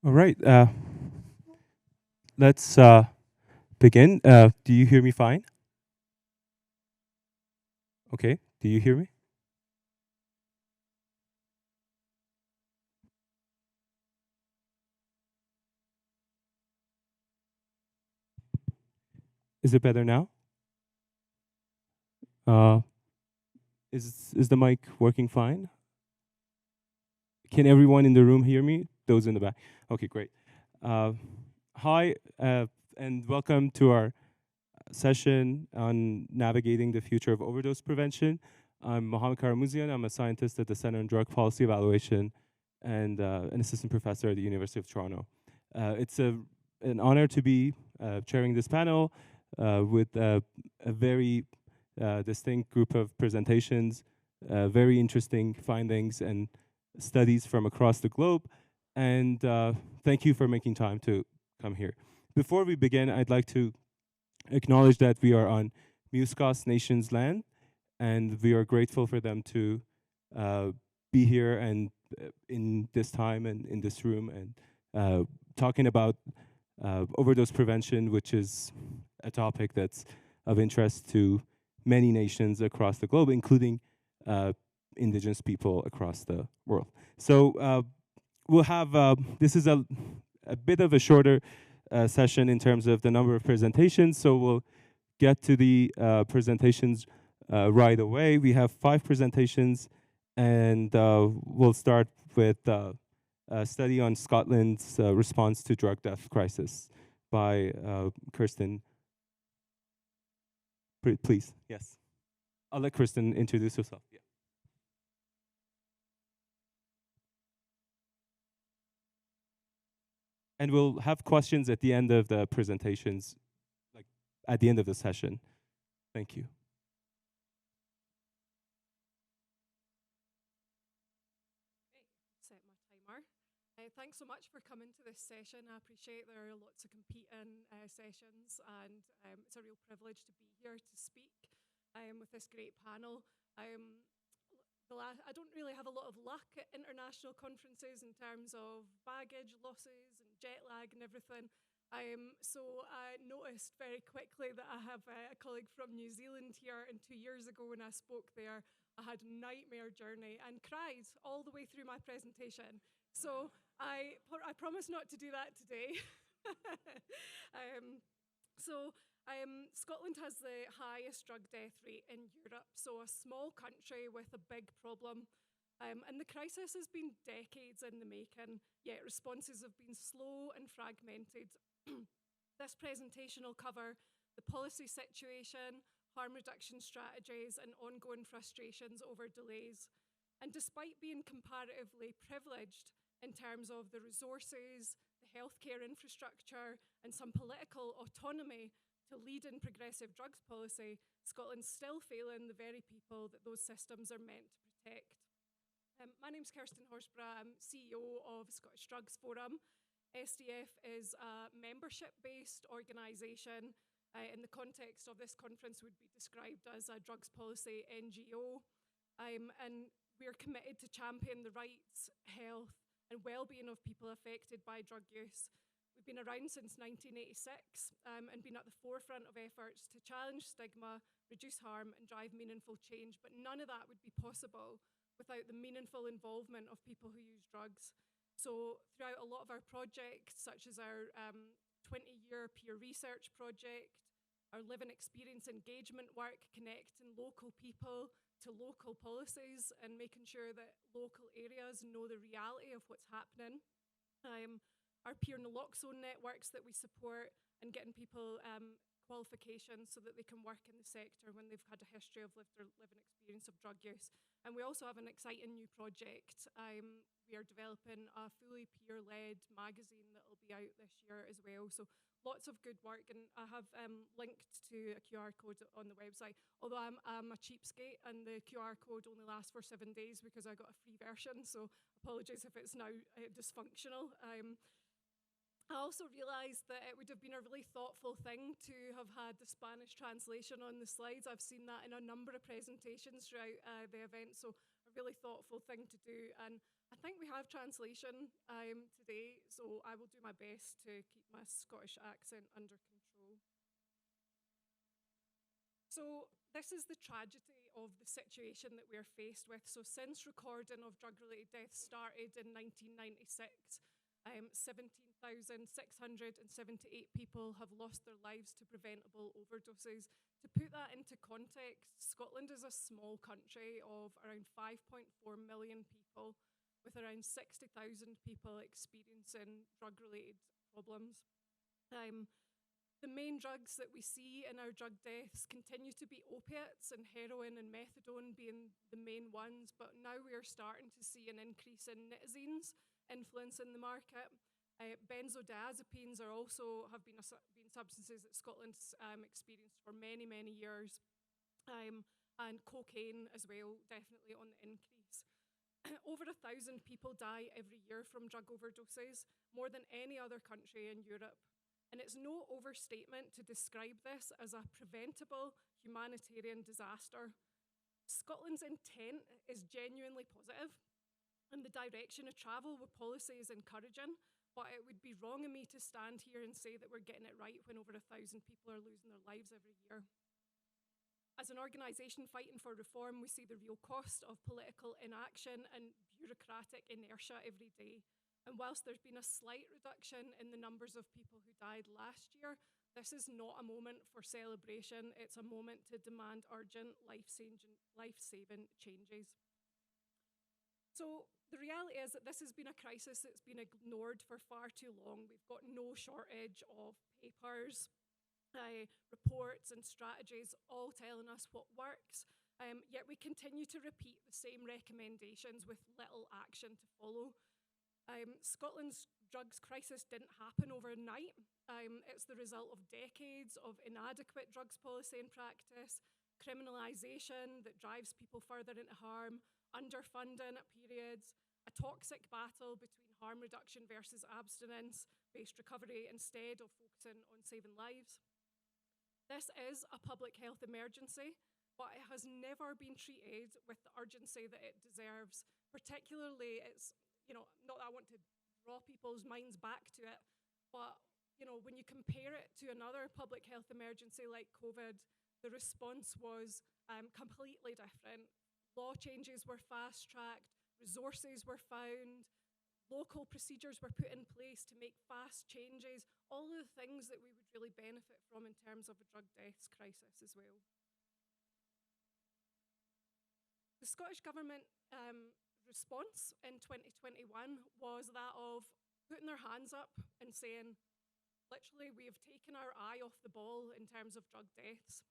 All right, let's begin. Do you hear me fine? Okay. Do you hear me? Is it better now? Uh, is the mic working fine? Can everyone in the room hear me? Those in the back. Okay, great. Uh, Hi, and welcome to our session on navigating the future of overdose prevention. I'm Mohammad Karamouzian. I'm a scientist at the Center on Drug Policy Evaluation and an assistant professor at the University of Toronto. It's an honor to be chairing this panel with a very distinct group of presentations, very interesting findings and studies from across the globe. And thank you for making time to come here. Before we begin, I'd like to acknowledge that we are on Muscos Nation's land, and we are grateful for them to uh, be here and in this time and in this room and talking about overdose prevention, which is a topic that's of interest to many nations across the globe, including uh, indigenous people across the world. So we'll have this is a bit of a shorter session in terms of the number of presentations. So we'll get to the presentations right away. We have 5 presentations, and we'll start with a study on Scotland's response to drug death crisis by Kirsten. Please, yes. I'll let Kirsten introduce herself. Yeah. And we'll have questions at the end of the presentations, like at the end of the session. Thank you. Set my timer. Thanks so much for coming to this session. I appreciate there are lots of competing sessions, and it's a real privilege to be here to speak with this great panel. Um, I don't really have a lot of luck at international conferences in terms of baggage losses and jet lag and everything. So I noticed very quickly that I have a colleague from New Zealand here, and 2 years ago when I spoke there, I had a nightmare journey and cried all the way through my presentation. So I promise not to do that today. um, Scotland has the highest drug death rate in Europe, so a small country with a big problem. And the crisis has been decades in the making, yet responses have been slow and fragmented. This presentation will cover the policy situation, harm reduction strategies, and ongoing frustrations over delays. And despite being comparatively privileged in terms of the resources, the healthcare infrastructure, and some political autonomy to lead in progressive drugs policy, Scotland's still failing the very people that those systems are meant to protect. My name's Kirsten Horsburgh. I'm CEO of Scottish Drugs Forum. SDF is a membership-based organisation. In the context of this conference, would be described as a drugs policy NGO. And we're committed to champion the rights, health, and well-being of people affected by drug use. We've been around since 1986 and been at the forefront of efforts to challenge stigma, reduce harm, and drive meaningful change. But none of that would be possible without the meaningful involvement of people who use drugs. So throughout a lot of our projects, such as our 20-year peer research project, our living experience engagement work, connecting local people to local policies and making sure that local areas know the reality of what's happening. Our peer naloxone networks that we support, and getting people qualifications so that they can work in the sector when they've had a history of living experience of drug use. And we also have an exciting new project. We are developing a fully peer-led magazine that will be out this year as well. So lots of good work, and I have linked to a QR code on the website. Although I'm a cheapskate, and the QR code only lasts for 7 days because I got a free version. So apologies if it's now dysfunctional. I also realised that it would have been a really thoughtful thing to have had the Spanish translation on the slides. I've seen that in a number of presentations throughout the event, so a really thoughtful thing to do. And I think we have translation today, so I will do my best to keep my Scottish accent under control. So this is the tragedy of the situation that we're faced with. So since recording of drug-related deaths started in 1996, 17,678 people have lost their lives to preventable overdoses. To put that into context, Scotland is a small country of around 5.4 million people, with around 60,000 people experiencing drug-related problems. The main drugs that we see in our drug deaths continue to be opiates, and heroin and methadone being the main ones, but now we are starting to see an increase in nitazenes influencing the market. Benzodiazepines are also have been substances that Scotland's experienced for many, many years, and cocaine as well, definitely on the increase. Over 1,000 people die every year from drug overdoses, more than any other country in Europe. And it's no overstatement to describe this as a preventable humanitarian disaster. Scotland's intent is genuinely positive, and the direction of travel with policy is encouraging, but it would be wrong of me to stand here and say that we're getting it right when over 1,000 people are losing their lives every year. As an organisation fighting for reform, we see the real cost of political inaction and bureaucratic inertia every day. And whilst there's been a slight reduction in the numbers of people who died last year, this is not a moment for celebration. It's a moment to demand urgent, life-saving changes. So the reality is that this has been a crisis that's been ignored for far too long. We've got no shortage of papers, reports and strategies all telling us what works, yet we continue to repeat the same recommendations with little action to follow. Scotland's drugs crisis didn't happen overnight. It's the result of decades of inadequate drugs policy and practice, criminalisation that drives people further into harm, underfunding at periods, a toxic battle between harm reduction versus abstinence-based recovery instead of focusing on saving lives. This is a public health emergency, but it has never been treated with the urgency that it deserves. Particularly, it's, not that I want to draw people's minds back to it, but, when you compare it to another public health emergency like COVID, the response was completely different. Law changes were fast-tracked, resources were found, local procedures were put in place to make fast changes, all of the things that we would really benefit from in terms of a drug deaths crisis as well. The Scottish Government response in 2021 was that of putting their hands up and saying, literally, we have taken our eye off the ball in terms of drug deaths.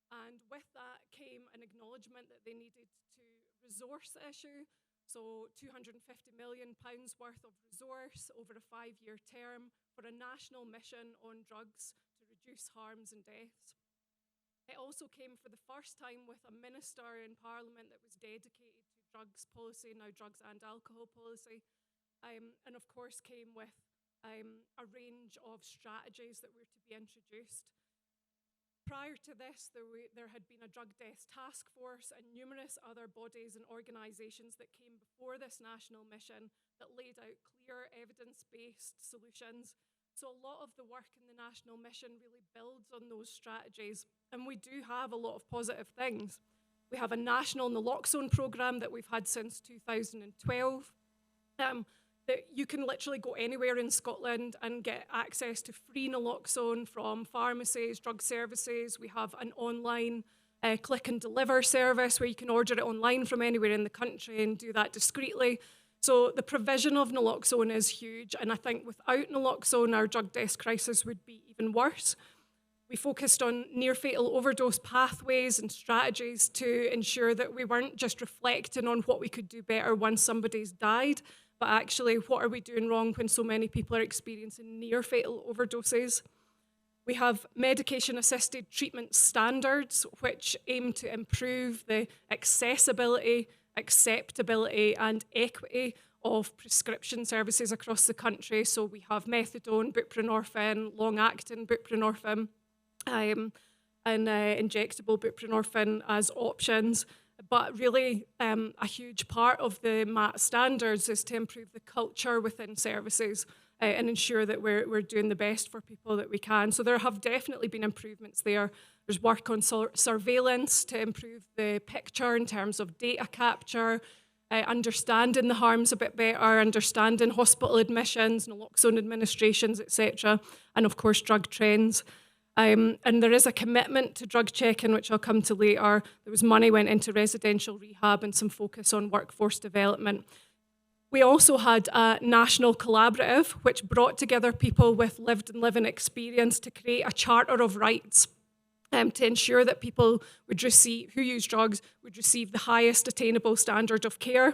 And with that came an acknowledgement that they needed to resource the issue. So £250 million worth of resource over a 5-year term for a national mission on drugs to reduce harms and deaths. It also came for the first time with a minister in Parliament that was dedicated to drugs policy, now drugs and alcohol policy, and of course came with a range of strategies that were to be introduced. Prior to this, there had been a drug deaths task force and numerous other bodies and organisations that came before this national mission that laid out clear evidence-based solutions. So a lot of the work in the national mission really builds on those strategies, and we do have a lot of positive things. We have a national Naloxone programme that we've had since 2012. That you can literally go anywhere in Scotland and get access to free Naloxone from pharmacies, drug services. We have an online click and deliver service where you can order it online from anywhere in the country and do that discreetly. So the provision of Naloxone is huge, and I think without Naloxone, our drug deaths crisis would be even worse. We focused on near-fatal overdose pathways and strategies to ensure that we weren't just reflecting on what we could do better once somebody's died, but actually, what are we doing wrong when so many people are experiencing near-fatal overdoses? We have medication-assisted treatment standards, which aim to improve the accessibility, acceptability, and equity of prescription services across the country. So we have methadone, buprenorphine, long-acting buprenorphine, and injectable buprenorphine as options. But really, a huge part of the MAT standards is to improve the culture within services and ensure that we're doing the best for people that we can. So there have definitely been improvements there. There's work on surveillance to improve the picture in terms of data capture, understanding the harms a bit better, understanding hospital admissions, naloxone administrations, etc., and of course drug trends. And there is a commitment to drug checking, which I'll come to later. There was money went into residential rehab and some focus on workforce development. We also had a national collaborative, which brought together people with lived and living experience to create a charter of rights to ensure that people would receive, who use drugs would receive the highest attainable standard of care.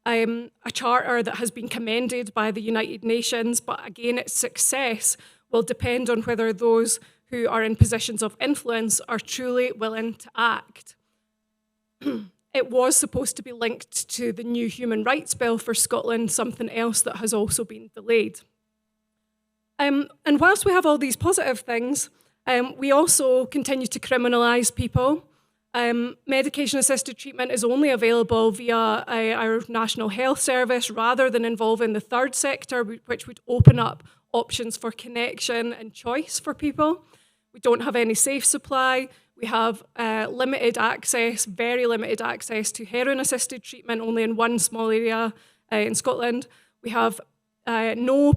A charter that has been commended by the United Nations, but again, its success will depend on whether those who are in positions of influence are truly willing to act. It was supposed to be linked to the new Human Rights Bill for Scotland, something else that has also been delayed. And whilst we have all these positive things, we also continue to criminalise people. Medication-assisted treatment is only available via our National Health Service rather than involving the third sector, which would open up options for connection and choice for people. We don't have any safe supply. We have limited access, very limited access to heroin-assisted treatment, only in one small area in Scotland. We have no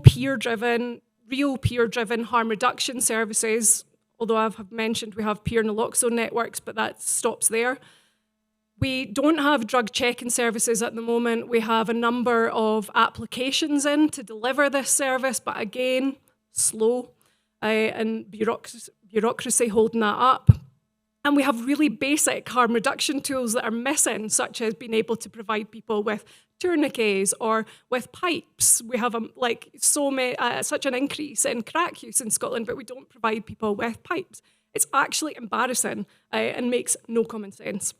real peer-driven harm reduction services, although I've mentioned we have peer naloxone networks, but that stops there. We don't have drug checking services at the moment. We have a number of applications in to deliver this service, but again, slow and bureaucracy holding that up. And we have really basic harm reduction tools that are missing, such as being able to provide people with tourniquets or with pipes. We have such an increase in crack use in Scotland, but we don't provide people with pipes. It's actually embarrassing and makes no common sense.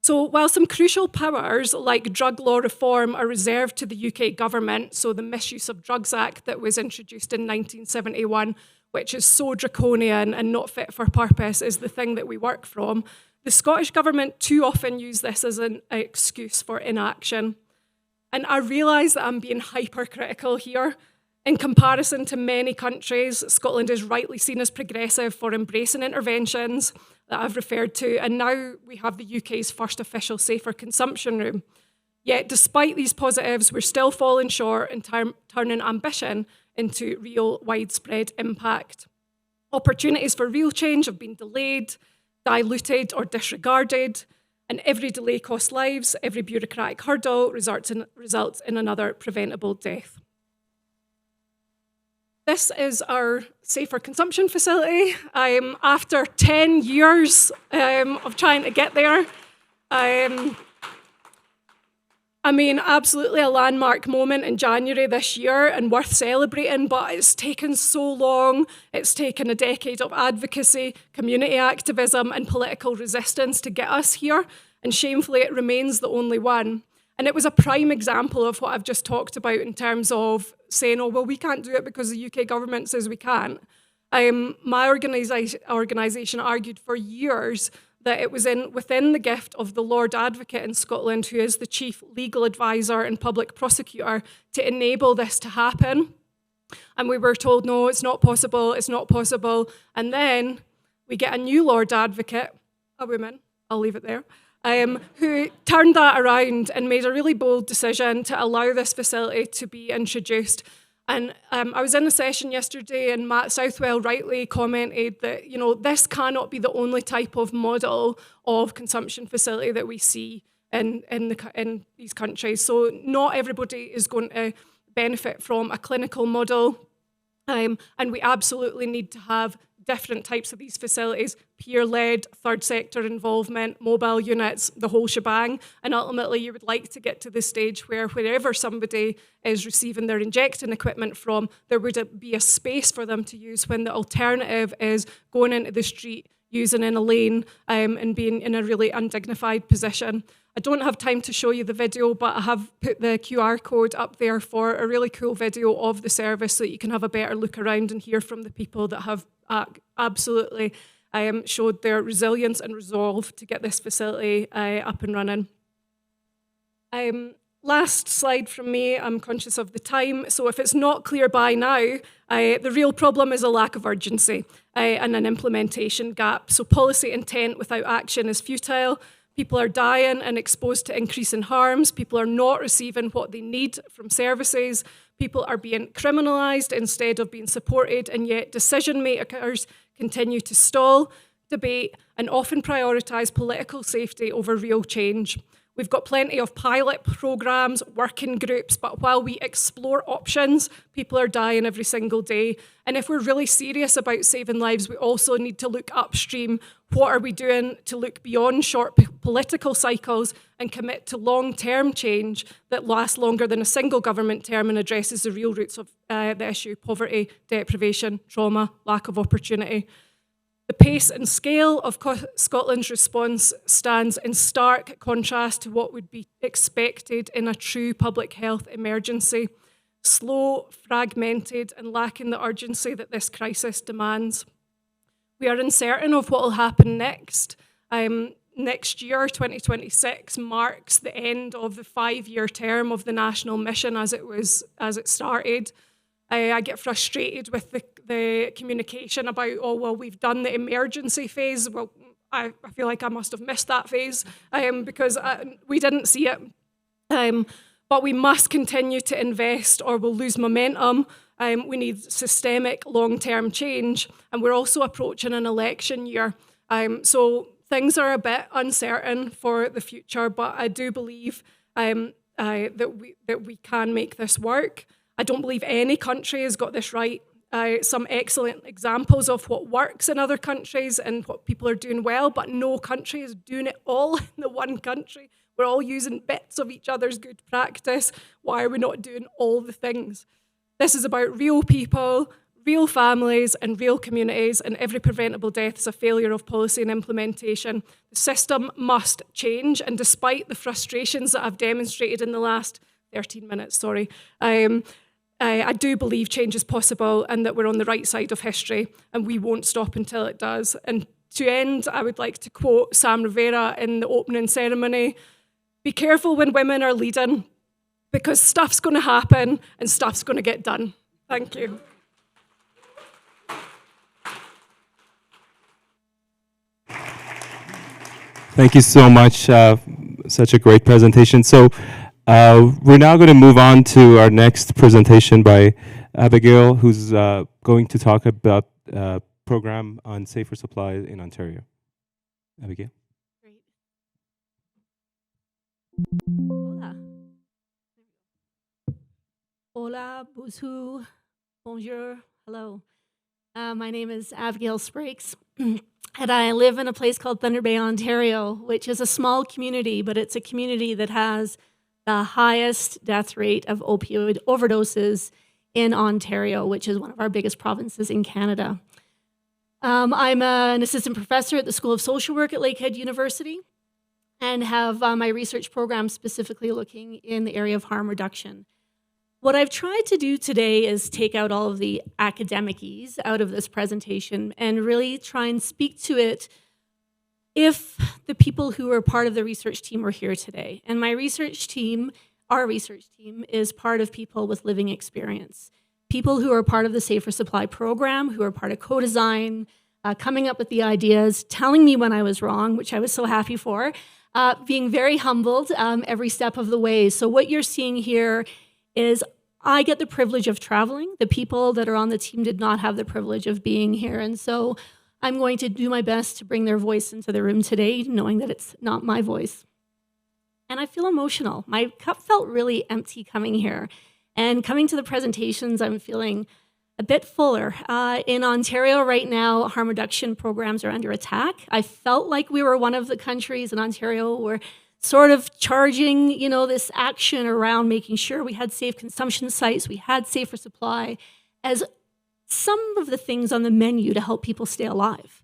So while some crucial powers like drug law reform are reserved to the UK government, so the Misuse of Drugs Act that was introduced in 1971, which is so draconian and not fit for purpose, is the thing that we work from, the Scottish government too often use this as an excuse for inaction. And I realise that I'm being hypercritical here. In comparison to many countries, Scotland is rightly seen as progressive for embracing interventions that I've referred to, and now we have the UK's first official safer consumption room. Yet, despite these positives, we're still falling short in turning ambition into real widespread impact. Opportunities for real change have been delayed, diluted, or disregarded, and every delay costs lives, every bureaucratic hurdle results in another preventable death. This is our safer consumption facility. After 10 years of trying to get there, absolutely a landmark moment in January this year and worth celebrating, but it's taken so long. It's taken a decade of advocacy, community activism, and political resistance to get us here, and shamefully it remains the only one. And it was a prime example of what I've just talked about in terms of saying, oh, well, we can't do it because the UK government says we can't. My organisation argued for years that it was within the gift of the Lord Advocate in Scotland, who is the chief legal advisor and public prosecutor, to enable this to happen. And we were told, no, it's not possible, it's not possible. And then we get a new Lord Advocate, a woman, I'll leave it there, who turned that around and made a really bold decision to allow this facility to be introduced. And I was in a session yesterday, and Matt Southwell rightly commented that, this cannot be the only type of model of consumption facility that we see in these countries. So not everybody is going to benefit from a clinical model, and we absolutely need to have different types of these facilities, peer-led, third sector involvement, mobile units, the whole shebang. And ultimately, you would like to get to the stage where wherever somebody is receiving their injecting equipment from, there would be a space for them to use when the alternative is going into the street, using in a lane, and being in a really undignified position. I don't have time to show you the video, but I have put the QR code up there for a really cool video of the service so that you can have a better look around and hear from the people that have absolutely showed their resilience and resolve to get this facility up and running. Last slide from me, I'm conscious of the time, so if it's not clear by now, the real problem is a lack of urgency and an implementation gap. So policy intent without action is futile. People are dying and exposed to increasing harms. People are not receiving what they need from services. People are being criminalised instead of being supported, and yet decision makers continue to stall, debate, and often prioritise political safety over real change. We've got plenty of pilot programs, working groups, but while we explore options, people are dying every single day. And if we're really serious about saving lives, we also need to look upstream. What are we doing to look beyond short political cycles and commit to long-term change that lasts longer than a single government term and addresses the real roots of the issue: poverty, deprivation, trauma, lack of opportunity? The pace and scale of Scotland's response stands in stark contrast to what would be expected in a true public health emergency: slow, fragmented, and lacking the urgency that this crisis demands. We are uncertain of what will happen next. Next year, 2026, marks the end of the 5-year term of the national mission as it started. I get frustrated with the communication about, oh, well, we've done the emergency phase. Well, I feel like I must have missed that phase because we didn't see it. But we must continue to invest or we'll lose momentum. We need systemic long-term change. And we're also approaching an election year. So things are a bit uncertain for the future, but I do believe that we can make this work. I don't believe any country has got this right. Some excellent examples of what works in other countries and what people are doing well, but no country is doing it all in the one country. We're all using bits of each other's good practice. Why are we not doing all the things? This is about real people, real families, and real communities, and every preventable death is a failure of policy and implementation. The system must change, and despite the frustrations that I've demonstrated in the last 13 minutes, I do believe change is possible and that we're on the right side of history and we won't stop until it does. And to end, I would like to quote Sam Rivera in the opening ceremony: "Be careful when women are leading, because stuff's going to happen and stuff's going to get done." Thank you. Thank you so much. Such a great presentation. So we're now going to move on to our next presentation by Abigale, who's going to talk about a program on safer supply in Ontario. Abigale. Great. Hola. Hola, bonjour, bonjour, hello. My name is Abigale Sprakes, and I live in a place called Thunder Bay, Ontario, which is a small community, but it's a community that has the highest death rate of opioid overdoses in Ontario, which is one of our biggest provinces in Canada. I'm an assistant professor at the School of Social Work at Lakehead University and have my research program specifically looking in the area of harm reduction. What I've tried to do today is take out all of the academic-ese out of this presentation and really try and speak to it if the people who are part of the research team were here today. And my research team, our research team, is part of people with living experience. People who are part of the Safer Supply program, who are part of co-design, coming up with the ideas, telling me when I was wrong, which I was so happy for, being very humbled every step of the way. So what you're seeing here is I get the privilege of traveling. The people that are on the team did not have the privilege of being here. And so I'm going to do my best to bring their voice into the room today, knowing that it's not my voice. And I feel emotional. My cup felt really empty coming here. And coming to the presentations, I'm feeling a bit fuller. In Ontario right now, harm reduction programs are under attack. I felt like we were one of the countries in Ontario where sort of charging, this action around making sure we had safe consumption sites, we had safer supply, as some of the things on the menu to help people stay alive.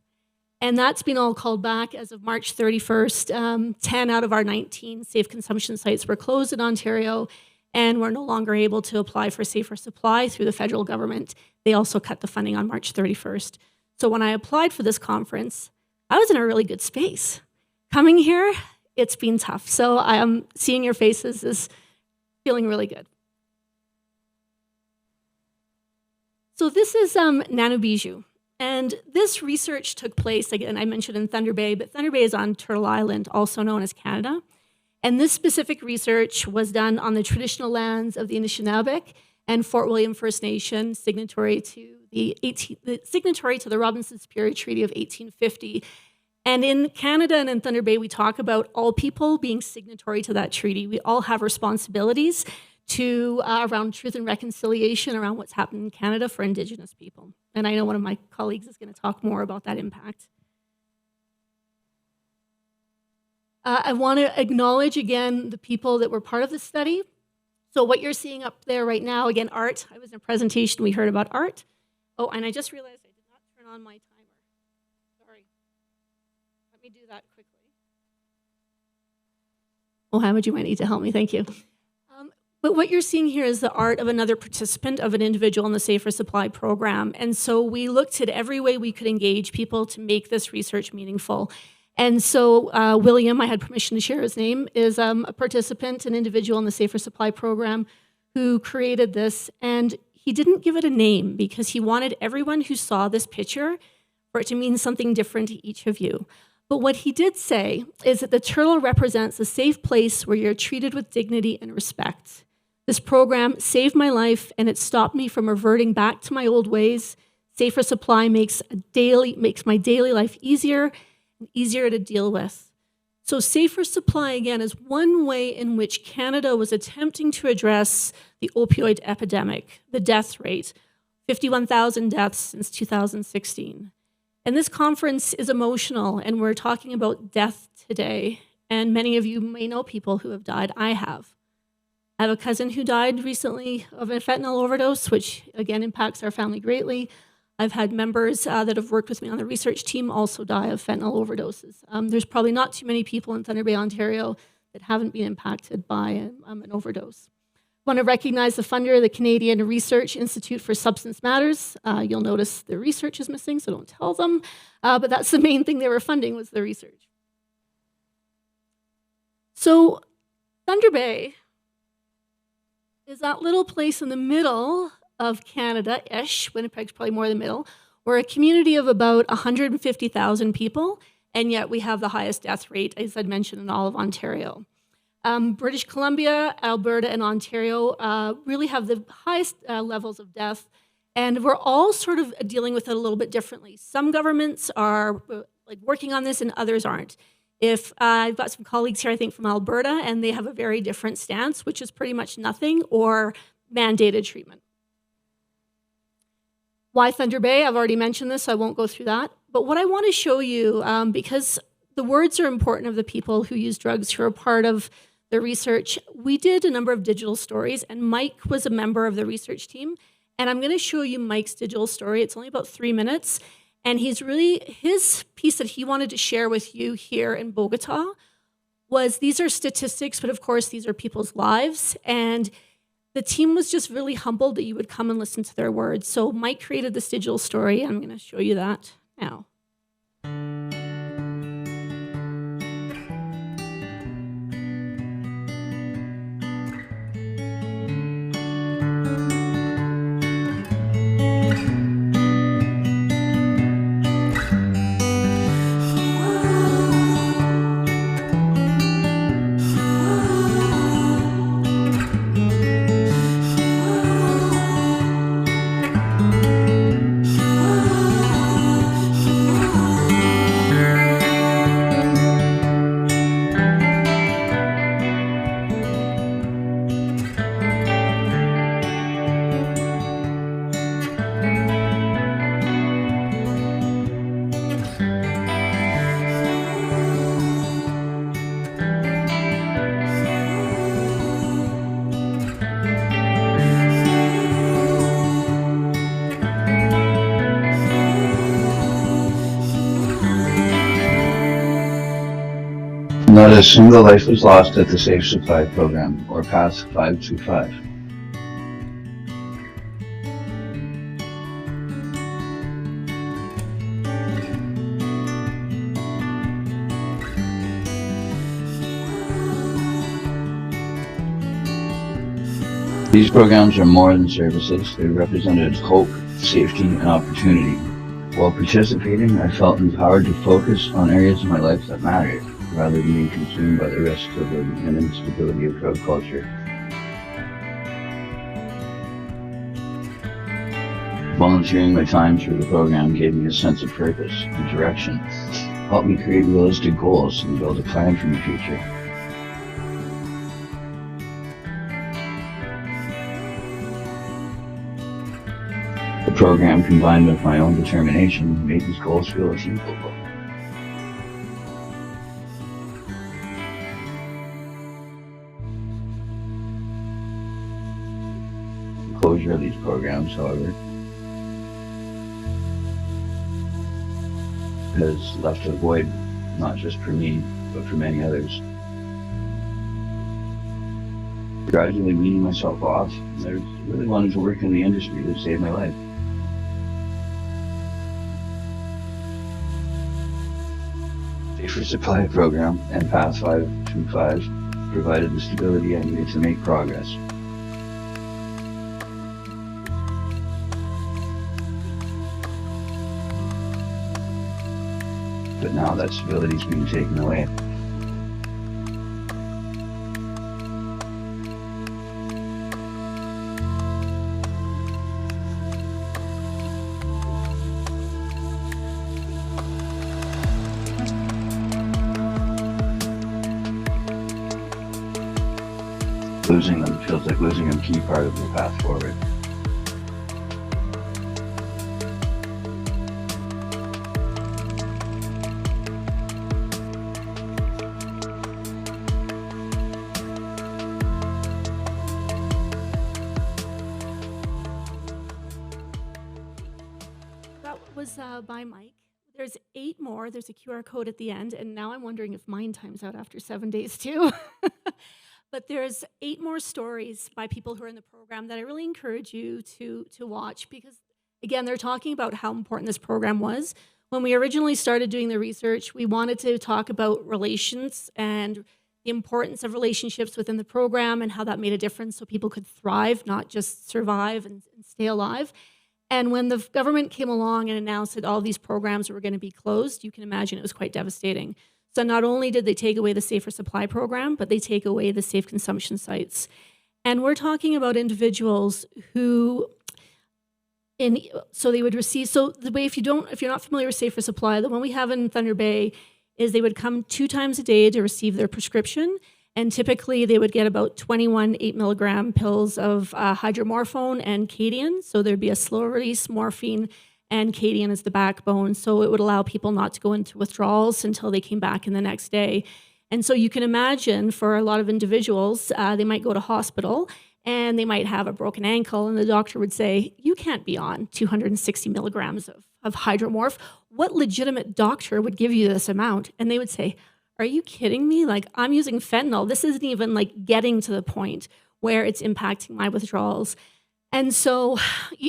And that's been all called back as of March 31st. 10 out of our 19 safe consumption sites were closed in Ontario, and we're no longer able to apply for safer supply through the federal government. They also cut the funding on March 31st. So when I applied for this conference, I was in a really good space. Coming here, it's been tough. So I am seeing your faces is feeling really good. So this is nanobijou. And this research took place, again, I mentioned in Thunder Bay, but Thunder Bay is on Turtle Island, also known as Canada. And this specific research was done on the traditional lands of the Anishinaabe and Fort William First Nation, signatory to the Robinson Superior Treaty of 1850. And in Canada and in Thunder Bay, we talk about all people being signatory to that treaty. We all have responsibilities to around truth and reconciliation around what's happened in Canada for Indigenous people. And I know one of my colleagues is going to talk more about that impact. I want to acknowledge again the people that were part of the study. So what you're seeing up there right now, again, art. I was in a presentation, we heard about art. Oh, and I just realized I did not turn on my timer. Sorry. Let me do that quickly. Mohammad, you might need to help me, thank you. But what you're seeing here is the art of another participant of an individual in the Safer Supply program. And so we looked at every way we could engage people to make this research meaningful. And so William, I had permission to share his name, is a participant, an individual in the Safer Supply program who created this. And he didn't give it a name because he wanted everyone who saw this picture for it to mean something different to each of you. But what he did say is that the turtle represents a safe place where you're treated with dignity and respect. This program saved my life, and it stopped me from reverting back to my old ways. Safer Supply makes my daily life easier and easier to deal with. So Safer Supply, again, is one way in which Canada was attempting to address the opioid epidemic, the death rate, 51,000 deaths since 2016. And this conference is emotional, and we're talking about death today. And many of you may know people who have died. I have. I have a cousin who died recently of a fentanyl overdose, which again impacts our family greatly. I've had members that have worked with me on the research team also die of fentanyl overdoses. There's probably not too many people in Thunder Bay, Ontario that haven't been impacted by an overdose. I want to recognize the funder, the Canadian Research Institute for Substance Matters. You'll notice the research is missing, so don't tell them. But that's the main thing they were funding was the research. So Thunder Bay is that little place in the middle of Canada-ish, Winnipeg's probably more the middle. We're a community of about 150,000 people, and yet we have the highest death rate, as I'd mentioned, in all of Ontario. British Columbia, Alberta, and Ontario really have the highest levels of death, and we're all sort of dealing with it a little bit differently. Some governments are working on this and others aren't. I've got some colleagues here, I think, from Alberta, and they have a very different stance, which is pretty much nothing or mandated treatment. Why Thunder Bay? I've already mentioned this, so I won't go through that. But what I want to show you, because the words are important of the people who use drugs who are part of the research, we did a number of digital stories, and Mike was a member of the research team. And I'm going to show you Mike's digital story. It's only about 3 minutes. And his piece that he wanted to share with you here in Bogotá was, these are statistics, but of course these are people's lives. And the team was just really humbled that you would come and listen to their words. So Mike created this digital story. I'm going to show you that now. Not a single life was lost at the Safe Supply program or Path 525. These programs are more than services. They represented hope, safety, and opportunity. While participating, I felt empowered to focus on areas of my life that mattered, rather than being consumed by the risks of and instability of drug culture. Volunteering my time through the program gave me a sense of purpose and direction, helped me create realistic goals and build a plan for my future. The program, combined with my own determination, made these goals feel achievable. The closure of these programs, however, has left a void, not just for me, but for many others. Gradually weaning myself off, I really wanted to work in the industry that saved my life. Safer Supply Program and Path 525 provided the stability I needed to make progress. But now that stability is being taken away. Losing them feels like losing a key part of the path forward. That was by Mike. There's 8 more. There's a QR code at the end, and now I'm wondering if mine times out after 7 days too. But there's 8 more stories by people who are in the program that I really encourage you to watch because, again, they're talking about how important this program was. When we originally started doing the research, we wanted to talk about relations and the importance of relationships within the program and how that made a difference so people could thrive, not just survive and stay alive. And when the government came along and announced that all these programs were going to be closed, you can imagine it was quite devastating. So not only did they take away the Safer Supply Program, but they take away the safe consumption sites. And we're talking about individuals who, so they would receive, so the way, if you're not familiar with Safer Supply, the one we have in Thunder Bay is they would come 2 times a day to receive their prescription. And typically they would get about 21 8-milligram pills of hydromorphone and Cadian. So there'd be a slow release morphine and Cadian is the backbone. So it would allow people not to go into withdrawals until they came back in the next day. And so you can imagine for a lot of individuals, they might go to hospital and they might have a broken ankle and the doctor would say, you can't be on 260 milligrams of hydromorph. What legitimate doctor would give you this amount? And they would say, are you kidding me? Like, I'm using fentanyl. This isn't even like getting to the point where it's impacting my withdrawals. And so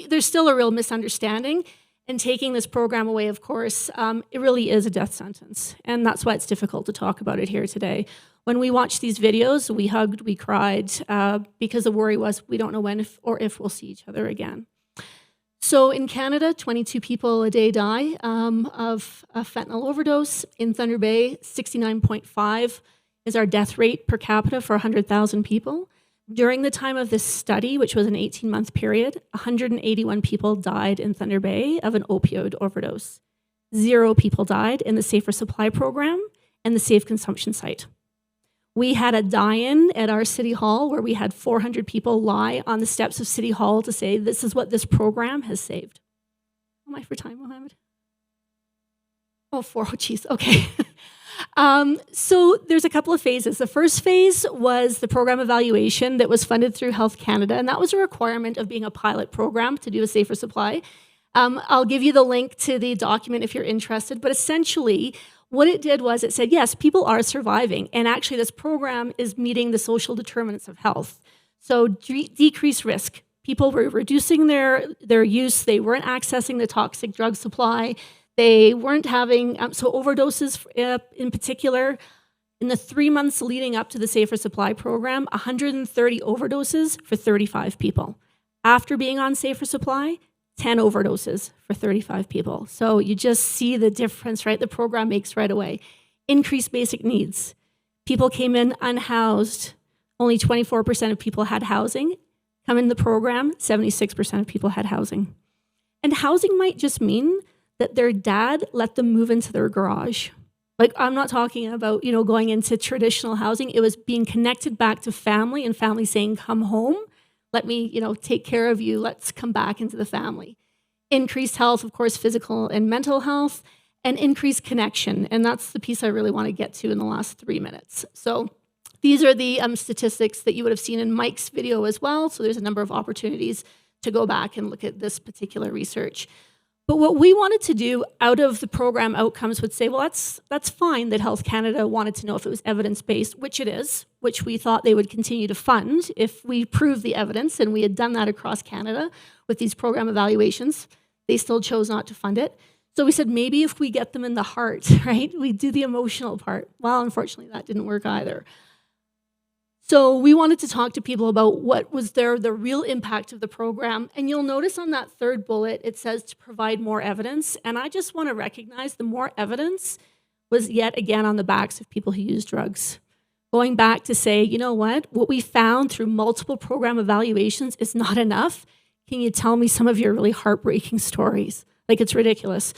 there's still a real misunderstanding. And taking this program away, of course, it really is a death sentence. And that's why it's difficult to talk about it here today. When we watched these videos, we hugged, we cried, because the worry was we don't know when or if we'll see each other again. So in Canada, 22 people a day die of a fentanyl overdose. In Thunder Bay, 69.5 is our death rate per capita for 100,000 people. During the time of this study, which was an 18-month period, 181 people died in Thunder Bay of an opioid overdose. 0 people died in the Safer Supply Program and the Safe Consumption Site. We had a die-in at our City Hall where we had 400 people lie on the steps of City Hall to say, this is what this program has saved. Am I for time, Mohammad? Oh, 4, oh geez, okay. So there's a couple of phases. The first phase was the program evaluation that was funded through Health Canada, and that was a requirement of being a pilot program to do a safer supply. I'll give you the link to the document if you're interested, but essentially what it did was it said, yes, people are surviving, and actually this program is meeting the social determinants of health. So decreased risk. People were reducing their use, they weren't accessing the toxic drug supply, they weren't having, so overdoses in particular, In the 3 months leading up to the Safer Supply program, 130 overdoses for 35 people. After being on Safer Supply, 10 overdoses for 35 people. So you just see the difference, right? The program makes right away. Increased basic needs. People came in unhoused. Only 24% of people had housing. Come in the program, 76% of people had housing. And housing might just mean that their dad let them move into their garage. Like, I'm not talking about, going into traditional housing. It was being connected back to family and family saying, come home. Let me, take care of you. Let's come back into the family. Increased health, of course, physical and mental health, and increased connection. And that's the piece I really want to get to in the last 3 minutes. So these are the statistics that you would have seen in Mike's video as well. So there's a number of opportunities to go back and look at this particular research. But what we wanted to do out of the program outcomes would say, well, that's fine that Health Canada wanted to know if it was evidence-based, which it is, which we thought they would continue to fund if we proved the evidence, and we had done that across Canada with these program evaluations. They still chose not to fund it. So we said, maybe if we get them in the heart, right, we do the emotional part. Well, unfortunately, that didn't work either. So we wanted to talk to people about what was the real impact of the program. And you'll notice on that third bullet, it says to provide more evidence. And I just want to recognize the more evidence was yet again on the backs of people who use drugs. Going back to say, you know what we found through multiple program evaluations is not enough. Can you tell me some of your really heartbreaking stories? Like, it's ridiculous.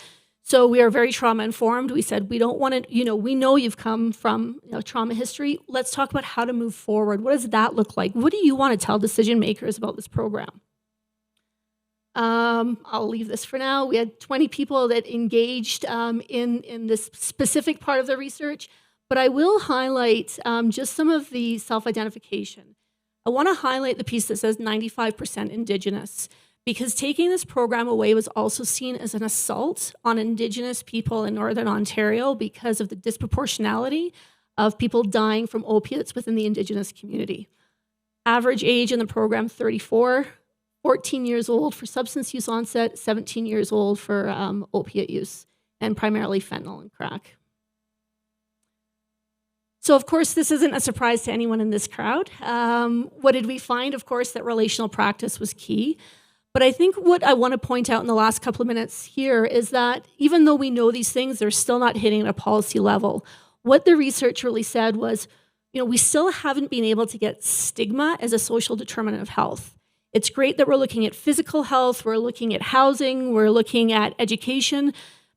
So we are very trauma-informed. We said, we don't want to, we know you've come from trauma history. Let's talk about how to move forward. What does that look like? What do you want to tell decision makers about this program? I'll leave this for now. We had 20 people that engaged in this specific part of the research, but I will highlight just some of the self-identification. I want to highlight the piece that says 95% Indigenous. Because taking this program away was also seen as an assault on Indigenous people in Northern Ontario because of the disproportionality of people dying from opiates within the Indigenous community. Average age in the program, 34, 14 years old for substance use onset, 17 years old for opiate use, and primarily fentanyl and crack. So, of course, this isn't a surprise to anyone in this crowd. What did we find? Of course, that relational practice was key. But I think what I want to point out in the last couple of minutes here is that even though we know these things, they're still not hitting at a policy level. What the research really said was, we still haven't been able to get stigma as a social determinant of health. It's great that we're looking at physical health, we're looking at housing, we're looking at education,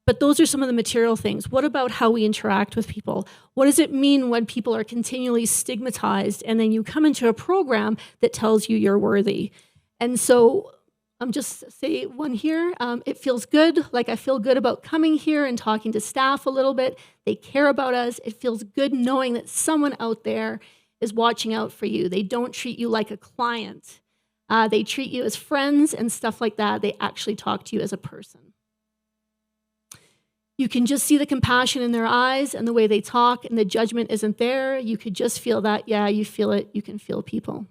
but those are some of the material things. What about how we interact with people? What does it mean when people are continually stigmatized and then you come into a program that tells you you're worthy? And so just say one here, it feels good. Like, I feel good about coming here and talking to staff a little bit. They care about us. It feels good knowing that someone out there is watching out for you. They don't treat you like a client. They treat you as friends and stuff like that. They actually talk to you as a person. You can just see the compassion in their eyes and the way they talk, and the judgment isn't there. You could just feel that, yeah, you feel it. You can feel people.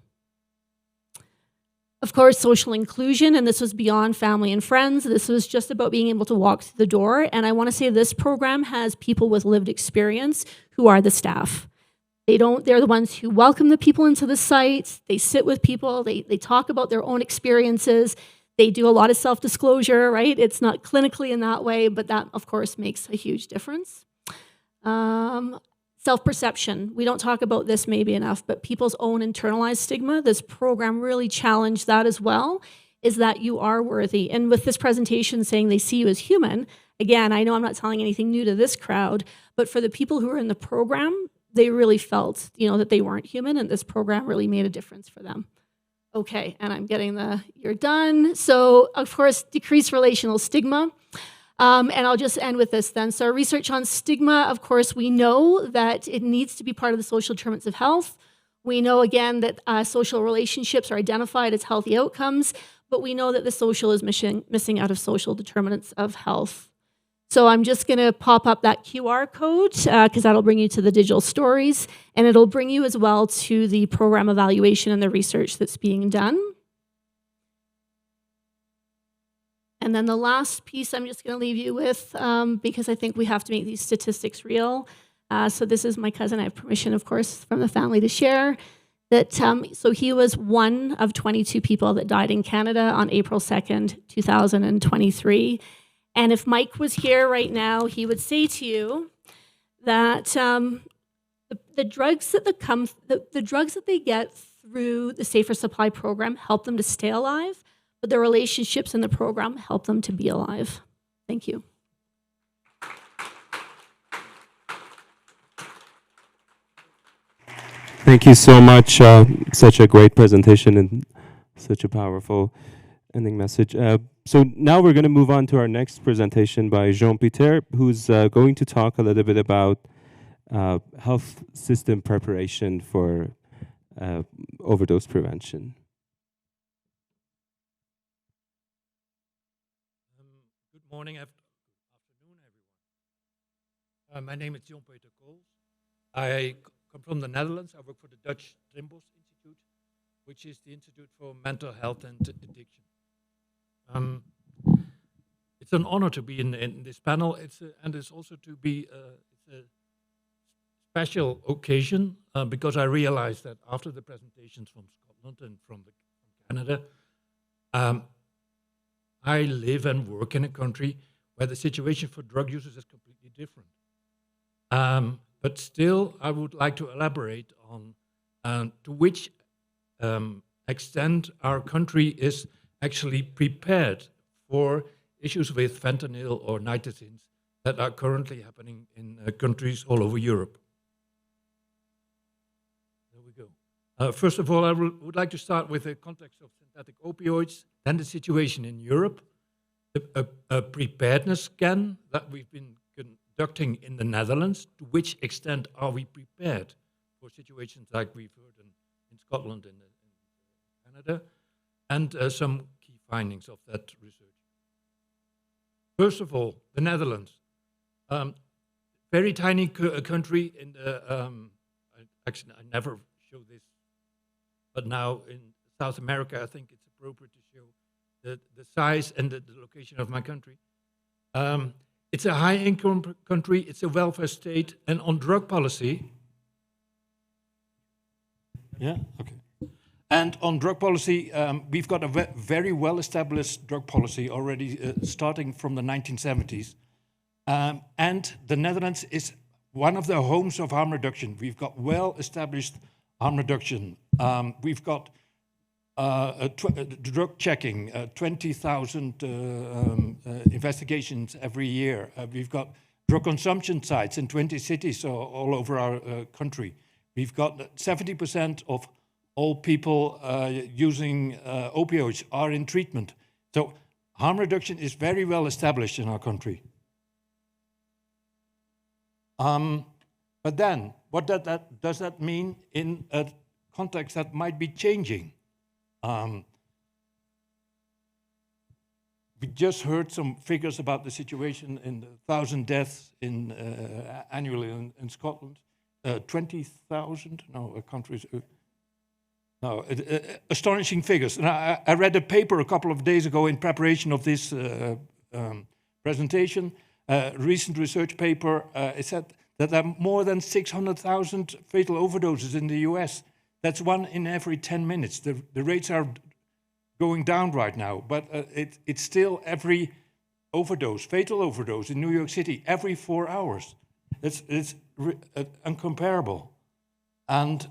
Of course, social inclusion, and this was beyond family and friends. This was just about being able to walk through the door. And I want to say this program has people with lived experience who are the staff. They're the ones who welcome the people into the site. They sit with people. They talk about their own experiences. They do a lot of self-disclosure, right? It's not clinically in that way, but that, of course, makes a huge difference. Self-perception. We don't talk about this maybe enough, but people's own internalized stigma, this program really challenged that as well, is that you are worthy. And with this presentation saying they see you as human, again, I know I'm not telling anything new to this crowd, but for the people who are in the program, they really felt, that they weren't human, and this program really made a difference for them. Okay, and I'm getting you're done. So, of course, decreased relational stigma. And I'll just end with this then. So our research on stigma, of course, we know that it needs to be part of the social determinants of health. We know, again, that social relationships are identified as healthy outcomes, but we know that the social is missing out of social determinants of health. So I'm just going to pop up that QR code because that'll bring you to the digital stories, and it'll bring you as well to the program evaluation and the research that's being done. And then the last piece I'm just going to leave you with, because I think we have to make these statistics real. So this is my cousin. I have permission, of course, from the family to share that. So he was one of 22 people that died in Canada on April 2nd, 2023. And if Mike was here right now, he would say to you that the drugs that the drugs that they get through the Safer Supply program help them to stay alive, but the relationships in the program help them to be alive. Thank you. Thank you so much. Such a great presentation and such a powerful ending message. So now we're going to move on to our next presentation by Jean-Pierre, who's going to talk a little bit about health system preparation for overdose prevention. Good morning, afternoon, everyone. My name is Jean-Pierre Kools. I come from the Netherlands. I work for the Dutch Trimbos Institute, which is the Institute for Mental Health and Addiction. It's an honor to be in this panel. And it's also to be it's a special occasion because I realized that after the presentations from Scotland and from Canada, I live and work in a country where the situation for drug users is completely different. But still, I would like to elaborate on to which extent our country is actually prepared for issues with fentanyl or nitazenes that are currently happening in countries all over Europe. There we go. First of all, I would like to start with the context of synthetic opioids, then the situation in Europe, a preparedness scan that we've been conducting in the Netherlands. To which extent are we prepared for situations like we've heard in Scotland and in Canada, and some key findings of that research. First of all, the Netherlands. Very tiny country in the, actually I never show this, but now in South America, I think it's appropriate to show the size and the location of my country. It's a high-income country, it's a welfare state, and on drug policy, yeah, okay. And on drug policy, we've got a very well-established drug policy already starting from the 1970s. And the Netherlands is one of the homes of harm reduction. We've got well-established harm reduction. We've got drug checking, 20,000 investigations every year. We've got drug consumption sites in 20 cities all over our country. We've got 70% of all people using opioids are in treatment. So harm reduction is very well established in our country. But then, what does that mean in a context that might be changing? We just heard some figures about the situation in 1,000 deaths annually in Scotland. 20,000? No, a country. No, astonishing figures. And I read a paper a couple of days ago in preparation of this presentation. A recent research paper. It said that there are more than 600,000 fatal overdoses in the US. That's 1 in every 10 minutes. The rates are going down right now, but it's still every overdose, fatal overdose in New York City, every 4 hours. It's incomparable. And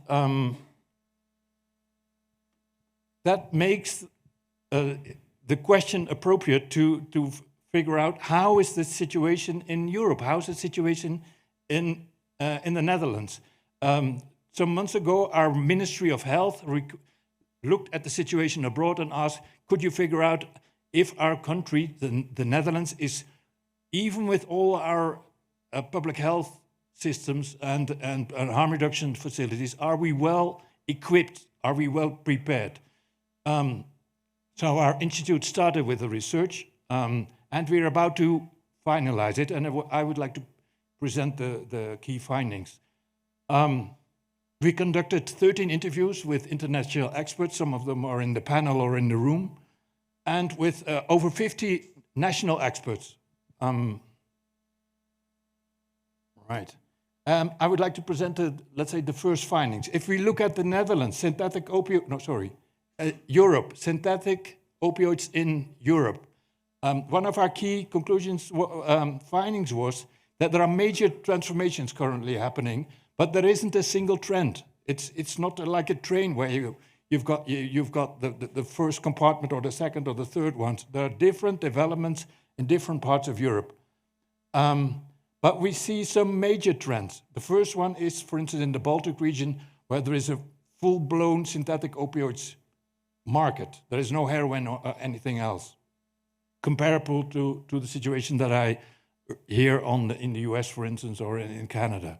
that makes the question appropriate to figure out how is the situation in Europe? How is the situation in the Netherlands? Some months ago, our Ministry of Health looked at the situation abroad and asked, could you figure out if our country, the Netherlands, is, even with all our public health systems and harm reduction facilities, are we well equipped? Are we well prepared? So our institute started with the research, and we're about to finalize it, and I would like to present the key findings. We conducted 13 interviews with international experts. Some of them are in the panel or in the room, and with over 50 national experts. Right. I would like to present, let's say, the first findings. If we look at the Netherlands, Europe, synthetic opioids in Europe. One of our key conclusions, findings was that there are major transformations currently happening, but there isn't a single trend. It's not like a train where you've got the first compartment or the second or the third ones. There are different developments in different parts of Europe. But we see some major trends. The first one is, for instance, in the Baltic region, where there is a full-blown synthetic opioids market. There is no heroin or anything else, comparable to the situation that I hear in the US, for instance, or in Canada.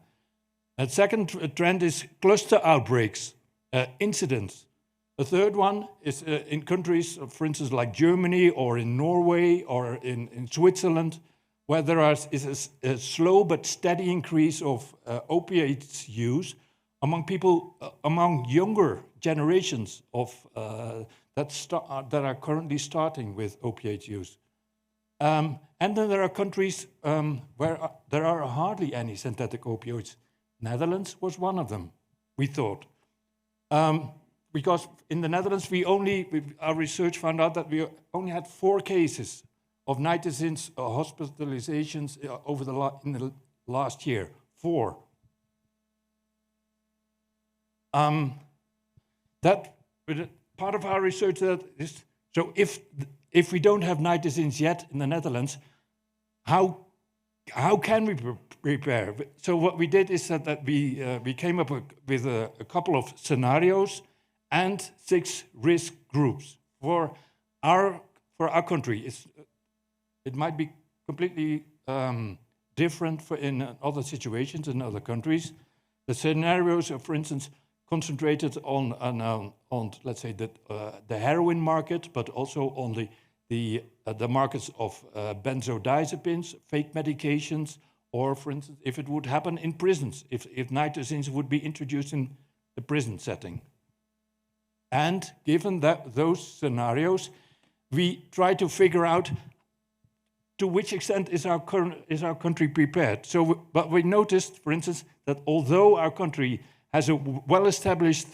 A second trend is cluster outbreaks, incidents. The third one is in countries, for instance, like Germany or in Norway or in Switzerland, where there is a slow but steady increase of opiates use among people, among younger generations of that are currently starting with opiate use. And then there are countries where there are hardly any synthetic opioids. Netherlands was one of them, we thought. Because in the Netherlands, our research found out that we only had 4 cases of Nitazenes hospitalizations in the last year. 4. That part of our research that is, so if we don't have Nitazenes yet in the Netherlands, how can we prepare? So what we did is that we came up with a couple of scenarios and 6 risk groups for our country. It might be completely different in other situations in other countries. The scenarios are, for instance, concentrated on let's say the heroin market, but also on the markets of benzodiazepines, fake medications, or, for instance, if it would happen in prisons, if Nitazenes would be introduced in the prison setting. And given those scenarios, we try to figure out to which extent is our country prepared. But we noticed, for instance, that although our country has a well-established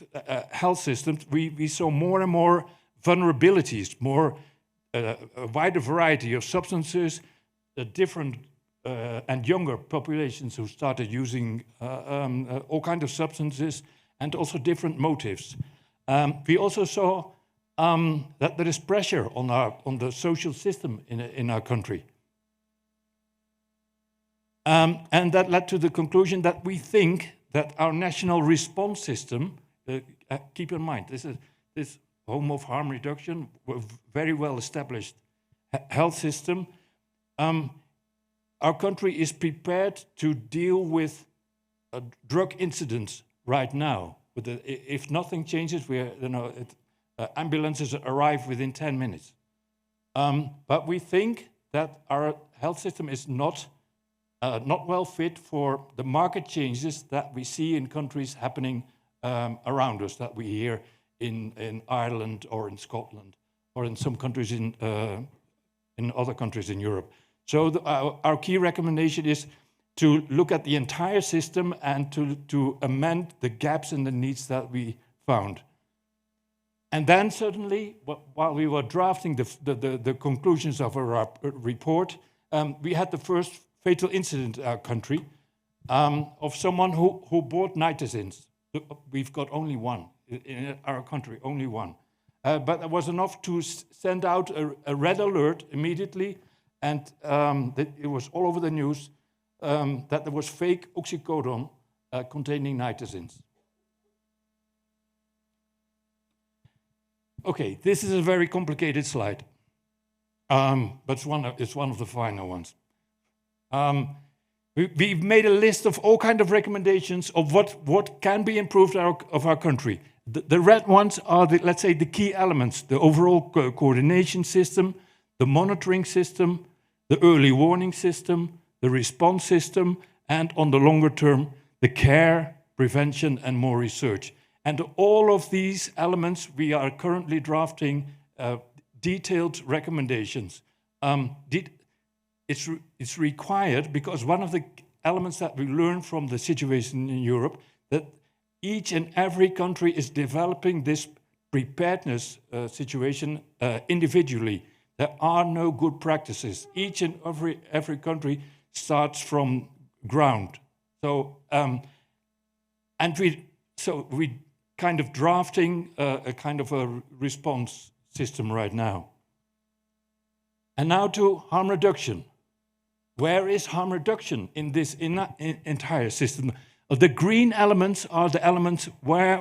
health system, we saw more and more vulnerabilities, a wider variety of substances, different and younger populations who started using all kinds of substances, and also different motives. We also saw that there is pressure on the social system in our country. And that led to the conclusion that we think that our national response system, keep in mind, this home of harm reduction, very well established health system, our country is prepared to deal with drug incidents right now. But if nothing changes, ambulances arrive within 10 minutes. But we think that our health system is not well fit for the market changes that we see in countries happening around us, that we hear in Ireland or in Scotland or in some countries in other countries in Europe. So our key recommendation is to look at the entire system and to amend the gaps and the needs that we found. And then certainly, while we were drafting the conclusions of our report, we had the first fatal incident in our country of someone who bought Nitazenes. We've got only one in our country, only one. But it was enough to send out a red alert immediately, and it was all over the news that there was fake oxycodone containing Nitazenes. Okay, this is a very complicated slide, but it's one of the final ones. We've made a list of all kinds of recommendations of what can be improved of our country. The red ones are, let's say, the key elements: the overall coordination system, the monitoring system, the early warning system, the response system, and on the longer term, the care, prevention, and more research. And all of these elements, we are currently drafting detailed recommendations. It's required because one of the elements that we learn from the situation in Europe, that each and every country is developing this preparedness situation individually. There are no good practices. Each and every country starts from ground. So, we kind of drafting a kind of a response system right now. And now to harm reduction. Where is harm reduction in this entire system? The green elements are the elements where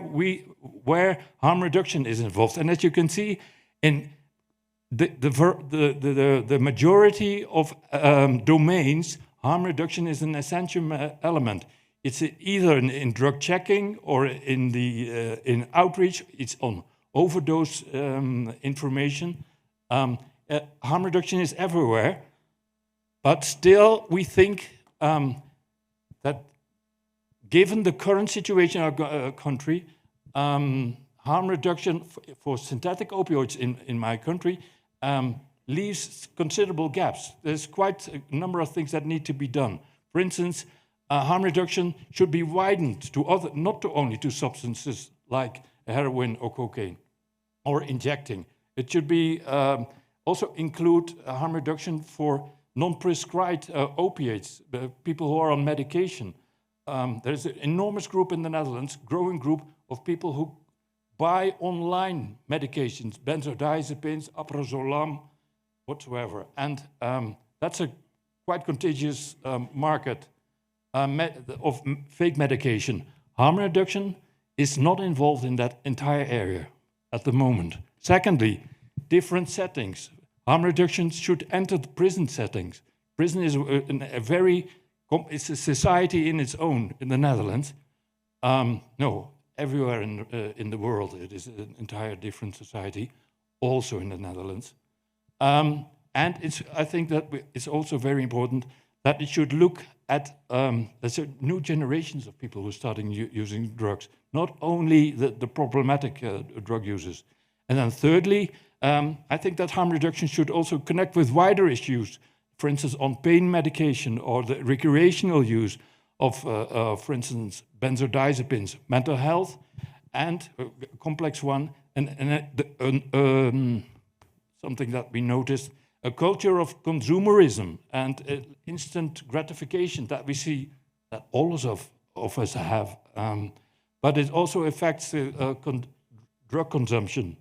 harm reduction is involved. And as you can see, in the majority of domains, harm reduction is an essential element. It's either in drug checking or in outreach. It's on overdose information. Harm reduction is everywhere, but still we think that given the current situation in our country, harm reduction for synthetic opioids in my country leaves considerable gaps. There's quite a number of things that need to be done. For instance, harm reduction should be widened to not only to substances like heroin or cocaine or injecting. It should be also include harm reduction for non-prescribed opiates, people who are on medication. There's an enormous group in the Netherlands, growing group of people who buy online medications, benzodiazepines, aprazolam, whatsoever. And that's a quite contagious market of fake medication. Harm reduction is not involved in that entire area at the moment. Secondly, different settings. Harm reduction should enter the prison settings. Prison is it's a society in its own in the Netherlands. No, everywhere in the world it is an entire different society, also in the Netherlands. And I think that it's also very important that it should look at there's new generations of people who are starting using drugs, not only the problematic drug users. And then thirdly, I think that harm reduction should also connect with wider issues, for instance, on pain medication or the recreational use of, for instance, benzodiazepines, mental health, and a complex one, and something that we noticed, a culture of consumerism and instant gratification that we see that all of us have. But it also affects drug consumption.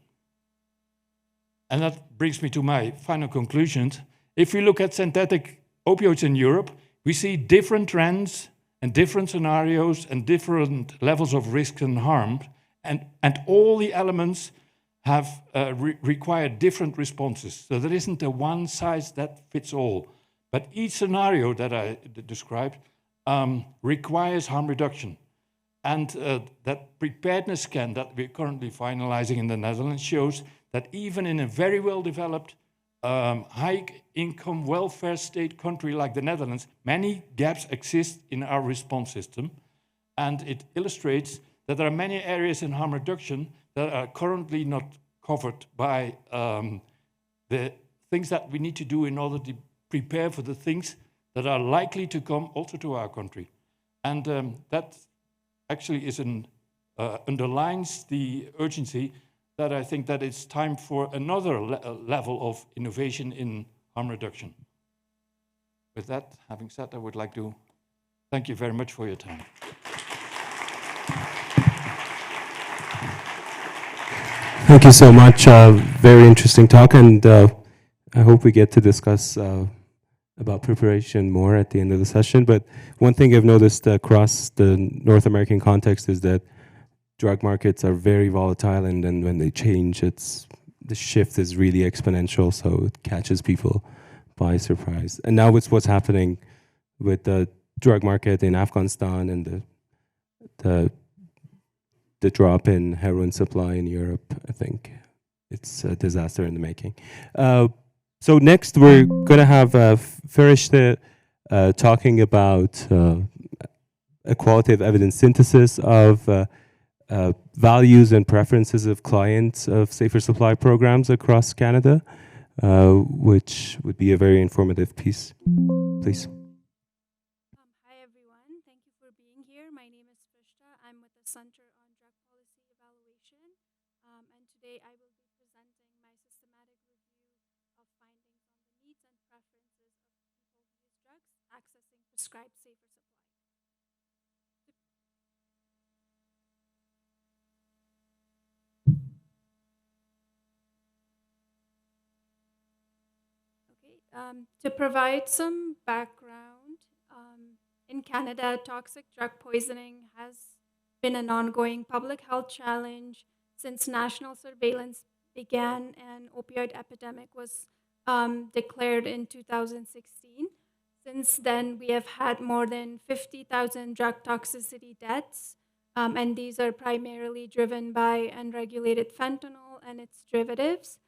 And that brings me to my final conclusions. If we look at synthetic opioids in Europe, we see different trends and different scenarios and different levels of risk and harm. And all the elements have required different responses. So there isn't a one size that fits all. But each scenario that I described requires harm reduction. And that preparedness scan that we're currently finalizing in the Netherlands shows that even in a very well-developed, high-income welfare state country like the Netherlands, many gaps exist in our response system. And it illustrates that there are many areas in harm reduction that are currently not covered by the things that we need to do in order to prepare for the things that are likely to come also to our country. And that actually is underlines the urgency that I think that it's time for another level of innovation in harm reduction. With that, having said, I would like to thank you very much for your time. Thank you so much. Very interesting talk, and I hope we get to discuss about preparation more at the end of the session. But one thing I've noticed across the North American context is that drug markets are very volatile, and then when they change, the shift is really exponential, so it catches people by surprise. And now with what's happening with the drug market in Afghanistan and the drop in heroin supply in Europe, I think it's a disaster in the making. So next we're gonna have Rishta talking about a qualitative evidence synthesis of values and preferences of clients of safer supply programs across Canada, which would be a very informative piece. Please. Hi, everyone. prescribed safer supply. To provide some background, in Canada, toxic drug poisoning has been an ongoing public health challenge since national surveillance began and opioid epidemic was declared in 2016. Since then, we have had more than 50,000 drug toxicity deaths, and these are primarily driven by unregulated fentanyl and its derivatives.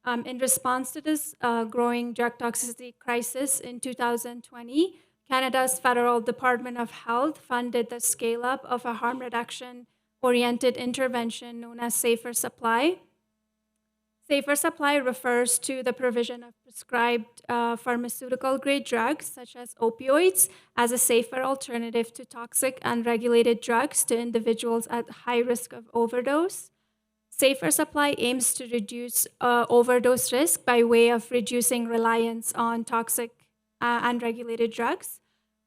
In response to this growing drug toxicity crisis in 2020, Canada's Federal Department of Health funded the scale-up of a harm reduction-oriented intervention known as Safer Supply. Safer supply refers to the provision of prescribed pharmaceutical-grade drugs, such as opioids, as a safer alternative to toxic unregulated drugs to individuals at high risk of overdose. Safer supply aims to reduce overdose risk by way of reducing reliance on toxic unregulated drugs.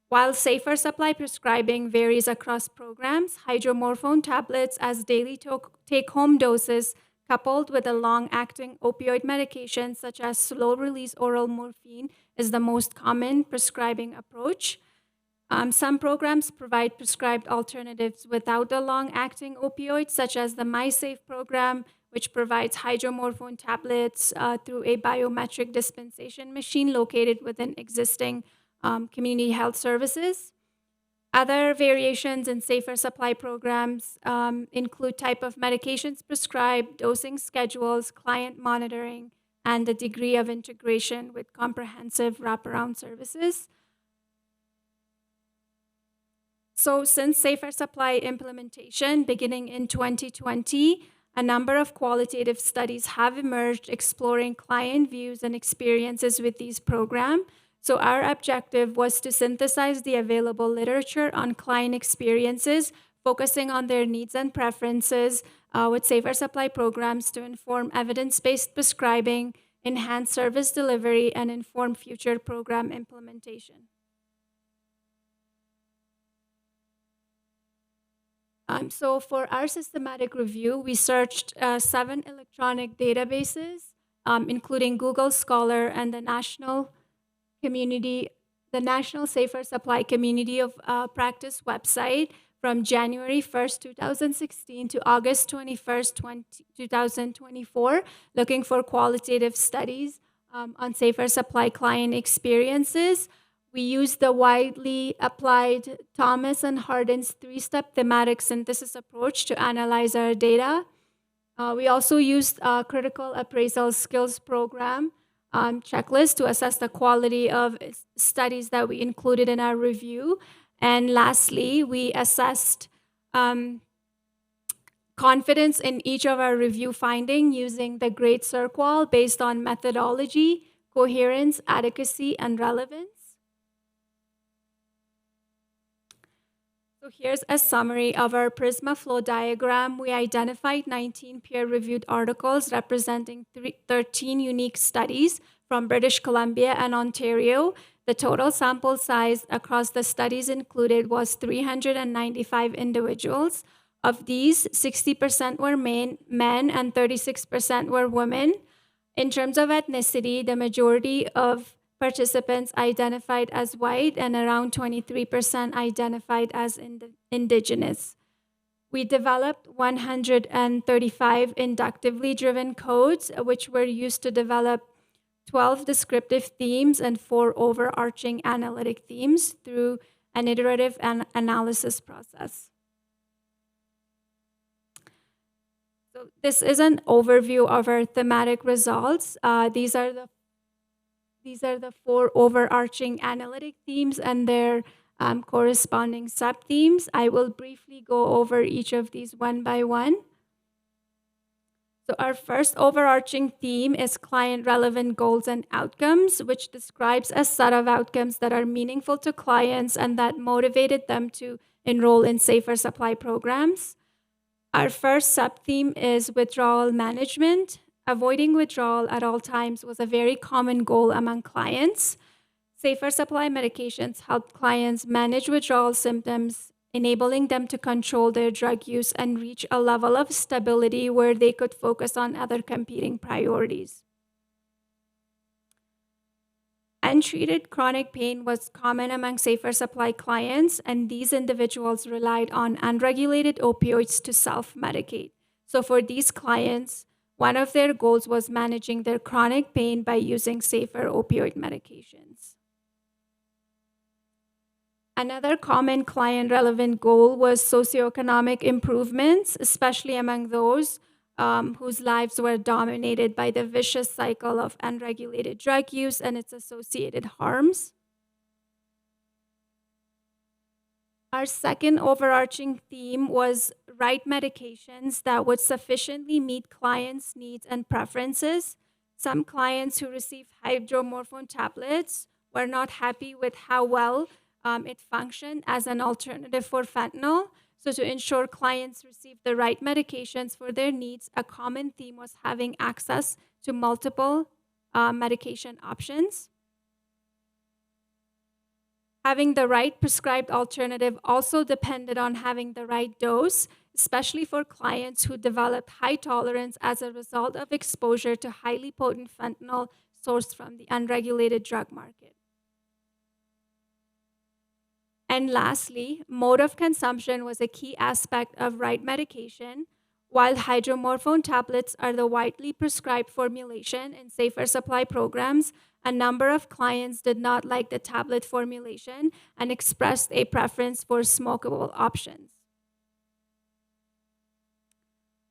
While safer supply prescribing varies across programs, hydromorphone tablets as daily take-home doses coupled with a long-acting opioid medication such as slow-release oral morphine is the most common prescribing approach. Some programs provide prescribed alternatives without the long-acting opioids, such as the MySafe program, which provides hydromorphone tablets through a biometric dispensation machine located within existing community health services. Other variations in safer supply programs include type of medications prescribed, dosing schedules, client monitoring, and the degree of integration with comprehensive wraparound services. So since safer supply implementation beginning in 2020, a number of qualitative studies have emerged exploring client views and experiences with these programs. So our objective was to synthesize the available literature on client experiences, focusing on their needs and preferences with safer supply programs to inform evidence-based prescribing, enhance service delivery, and inform future program implementation. So for our systematic review, we searched 7 electronic databases, including Google Scholar and the National Safer Supply Community of Practice website from January 1st, 2016 to August 21st, 2024, looking for qualitative studies on safer supply client experiences. We used the widely applied Thomas and Hardin's 3-step thematic synthesis approach to analyze our data. We also used a critical appraisal skills program checklist to assess the quality of studies that we included in our review. And lastly, we assessed confidence in each of our review findings using the Great Circle based on methodology, coherence, adequacy, and relevance. So here's a summary of our Prisma flow diagram. We identified 19 peer-reviewed articles representing 13 unique studies from British Columbia and Ontario. The total sample size across the studies included was 395 individuals. Of these, 60% were men and 36% were women. In terms of ethnicity, the majority of participants identified as white and around 23% identified as Indigenous. We developed 135 inductively driven codes, which were used to develop 12 descriptive themes and 4 overarching analytic themes through an iterative analysis process. So this is an overview of our thematic results. These are the 4 overarching analytic themes and their corresponding sub-themes. I will briefly go over each of these one by one. So our first overarching theme is client-relevant goals and outcomes, which describes a set of outcomes that are meaningful to clients and that motivated them to enroll in safer supply programs. Our first sub-theme is withdrawal management. Avoiding withdrawal at all times was a very common goal among clients. Safer supply medications help clients manage withdrawal symptoms, enabling them to control their drug use and reach a level of stability where they could focus on other competing priorities. Untreated chronic pain was common among safer supply clients, and these individuals relied on unregulated opioids to self-medicate. So for these clients, one of their goals was managing their chronic pain by using safer opioid medications. Another common client-relevant goal was socioeconomic improvements, especially among those whose lives were dominated by the vicious cycle of unregulated drug use and its associated harms. Our second overarching theme was right medications that would sufficiently meet clients' needs and preferences. Some clients who received hydromorphone tablets were not happy with how well it functioned as an alternative for fentanyl. So to ensure clients receive the right medications for their needs, a common theme was having access to multiple medication options. Having the right prescribed alternative also depended on having the right dose, especially for clients who developed high tolerance as a result of exposure to highly potent fentanyl sourced from the unregulated drug market. And lastly, mode of consumption was a key aspect of right medication. While hydromorphone tablets are the widely prescribed formulation in safer supply programs, a number of clients did not like the tablet formulation and expressed a preference for smokable options.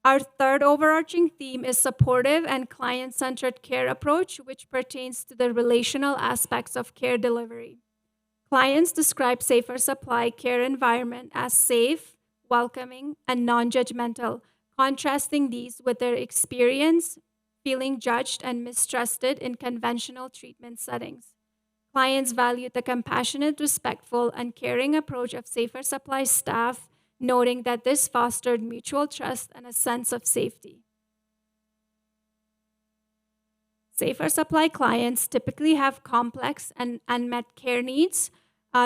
Our third overarching theme is supportive and client-centered care approach, which pertains to the relational aspects of care delivery. Clients describe safer supply care environment as safe, welcoming, and non-judgmental, contrasting these with their experience feeling judged and mistrusted in conventional treatment settings. Clients valued the compassionate, respectful, and caring approach of safer supply staff, noting that this fostered mutual trust and a sense of safety. Safer supply clients typically have complex and unmet care needs.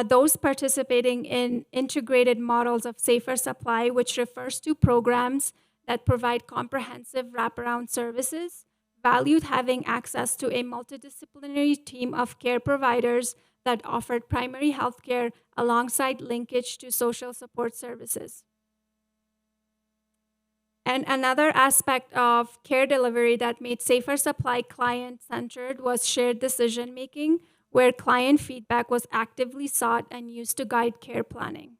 Those participating in integrated models of safer supply, which refers to programs that provide comprehensive wraparound services, valued having access to a multidisciplinary team of care providers that offered primary health care alongside linkage to social support services. And another aspect of care delivery that made safer supply client-centered was shared decision-making, where client feedback was actively sought and used to guide care planning.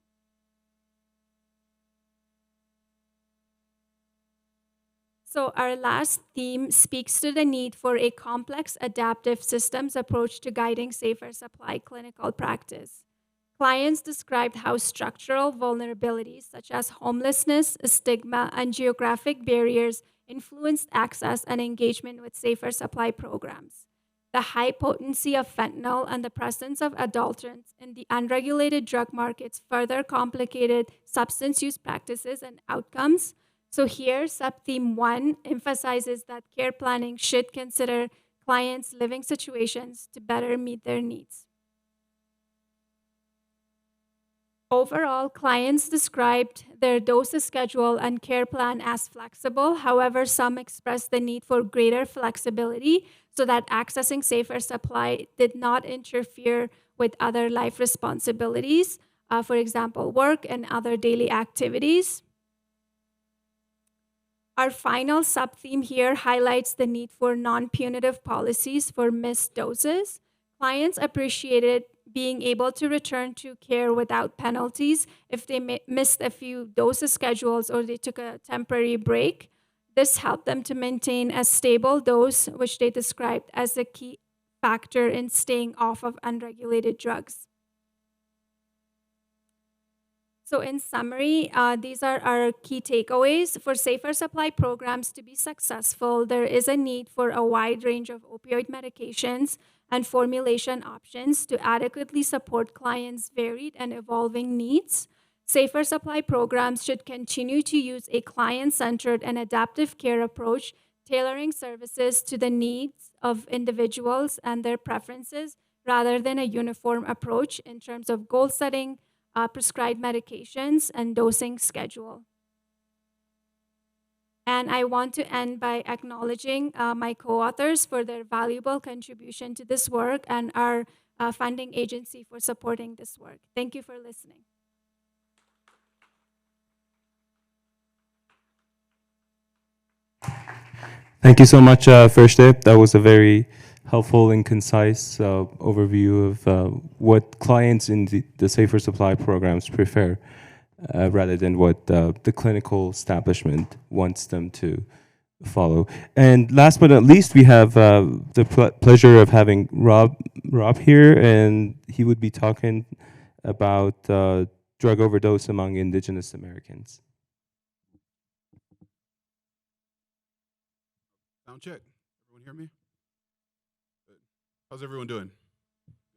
So our last theme speaks to the need for a complex adaptive systems approach to guiding safer supply clinical practice. Clients described how structural vulnerabilities such as homelessness, stigma, and geographic barriers influenced access and engagement with safer supply programs. The high potency of fentanyl and the presence of adulterants in the unregulated drug markets further complicated substance use practices and outcomes. So here, subtheme 1 emphasizes that care planning should consider clients' living situations to better meet their needs. Overall, clients described their dose schedule and care plan as flexible. However, some expressed the need for greater flexibility so that accessing safer supply did not interfere with other life responsibilities, for example, work and other daily activities. Our final subtheme here highlights the need for non-punitive policies for missed doses. Clients appreciated being able to return to care without penalties if they missed a few dose schedules or they took a temporary break. This helped them to maintain a stable dose, which they described as a key factor in staying off of unregulated drugs. So in summary, these are our key takeaways. For safer supply programs to be successful, there is a need for a wide range of opioid medications and formulation options to adequately support clients' varied and evolving needs. Safer supply programs should continue to use a client-centered and adaptive care approach, tailoring services to the needs of individuals and their preferences rather than a uniform approach in terms of goal setting, prescribed medications, and dosing schedule. And I want to end by acknowledging my co-authors for their valuable contribution to this work and our funding agency for supporting this work. Thank you for listening. Thank you so much, Firste. That was a very helpful and concise overview of what clients in the safer supply programs prefer, rather than what the clinical establishment wants them to follow. And last but not least, we have the pleasure of having Rob here, and he would be talking about drug overdose among Indigenous Americans. Sound check. Everyone hear me? Good. How's everyone doing?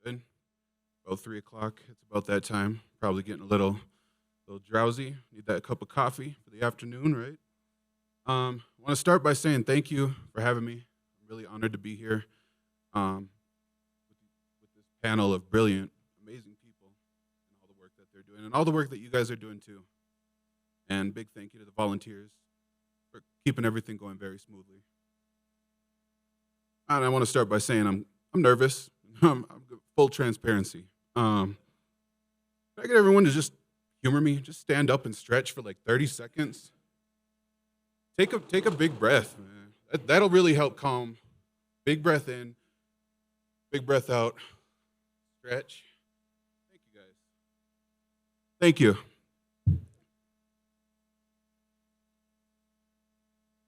Good? About 3 o'clock. It's about that time. Probably getting a little drowsy. Need that cup of coffee for the afternoon, right? I want to start by saying thank you for having me. I'm really honored to be here with this panel of brilliant, amazing people and all the work that they're doing and all the work that you guys are doing too. And big thank you to the volunteers for keeping everything going very smoothly. And I want to start by saying I'm nervous. I'm full transparency. Can I get everyone to just humor me? Just stand up and stretch for like 30 seconds. Take a big breath, man. That'll really help calm. Big breath in, big breath out. Stretch. Thank you, guys. Thank you.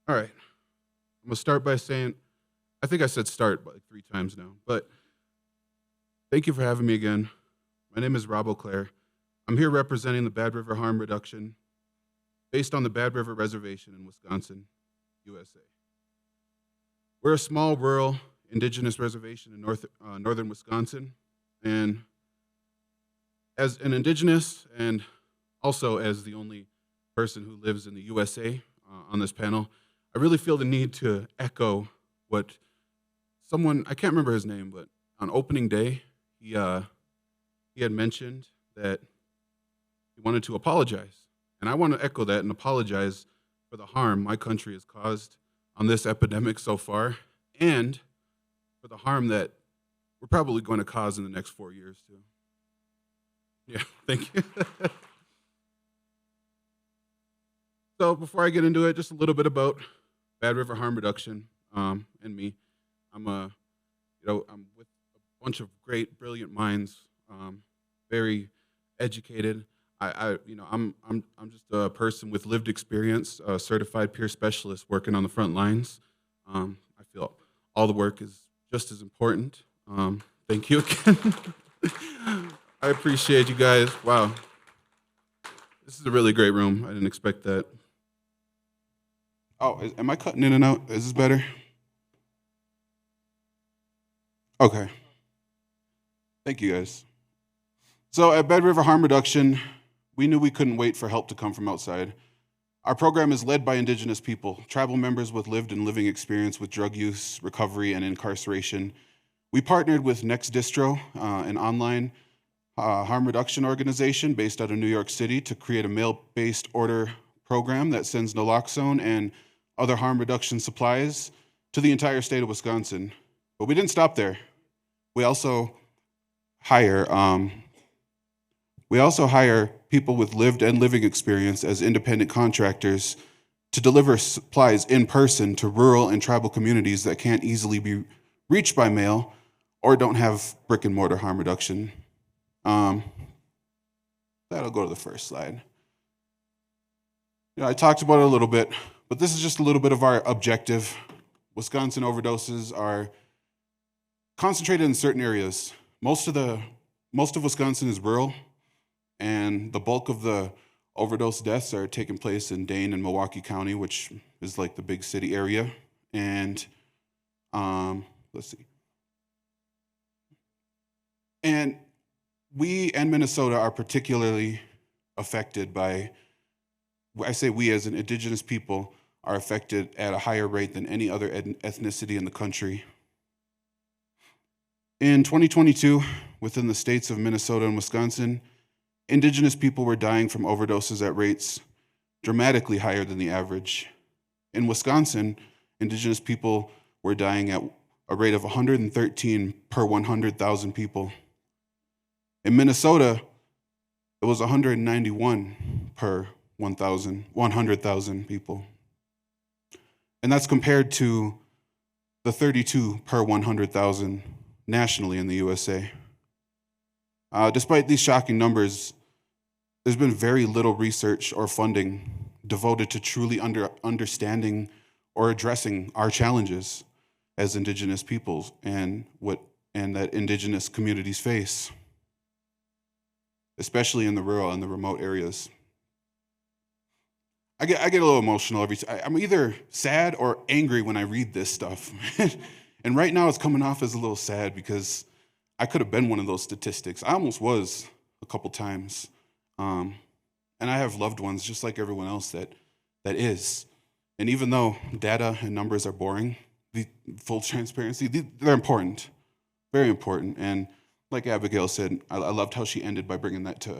All right. I'm going to start by saying, I think I said start like 3 times now, but thank you for having me again. My name is Rob O'Clair. I'm here representing the Bad River Harm Reduction based on the Bad River Reservation in Wisconsin, USA. We're a small, rural, indigenous reservation in northern Wisconsin, and as an indigenous and also as the only person who lives in the USA on this panel, I really feel the need to echo what someone, I can't remember his name, but on opening day, he had mentioned that he wanted to apologize. And I want to echo that and apologize for the harm my country has caused on this epidemic so far, and for the harm that we're probably going to cause in the next 4 years too. Yeah, thank you. So before I get into it, just a little bit about Bad River Harm Reduction and me. I'm with a bunch of great, brilliant minds, very educated. I'm just a person with lived experience, a certified peer specialist working on the front lines. I feel all the work is just as important. Thank you again. I appreciate you guys. Wow. This is a really great room. I didn't expect that. Oh, am I cutting in and out? Is this better? Okay. Thank you, guys. So at Bad River Harm Reduction, we knew we couldn't wait for help to come from outside. Our program is led by Indigenous people, tribal members with lived and living experience with drug use, recovery, and incarceration. We partnered with Next Distro, an online harm reduction organization based out of New York City, to create a mail-based order program that sends Naloxone and other harm reduction supplies to the entire state of Wisconsin. But we didn't stop there. We also hire people with lived and living experience as independent contractors to deliver supplies in person to rural and tribal communities that can't easily be reached by mail or don't have brick and mortar harm reduction. That'll go to the first slide. I talked about it a little bit, but this is just a little bit of our objective. Wisconsin overdoses are concentrated in certain areas. Most of Wisconsin is rural, and the bulk of the overdose deaths are taking place in Dane and Milwaukee County, which is like the big city area. And let's see. And we and Minnesota are particularly affected by, I say we as an Indigenous people are affected at a higher rate than any other ethnicity in the country. In 2022, within the states of Minnesota and Wisconsin, Indigenous people were dying from overdoses at rates dramatically higher than the average. In Wisconsin, Indigenous people were dying at a rate of 113 per 100,000 people. In Minnesota, it was 191 per 100,000 people. And that's compared to the 32 per 100,000 nationally in the USA. Despite these shocking numbers, there's been very little research or funding devoted to truly understanding or addressing our challenges as Indigenous peoples and that Indigenous communities face, especially in the rural and the remote areas. I get a little emotional every time. I'm either sad or angry when I read this stuff. And right now it's coming off as a little sad because I could have been one of those statistics. I almost was a couple times. And I have loved ones just like everyone else that is. And even though data and numbers are boring, the full transparency, they're important, very important. And like Abigale said, I loved how she ended by bringing that to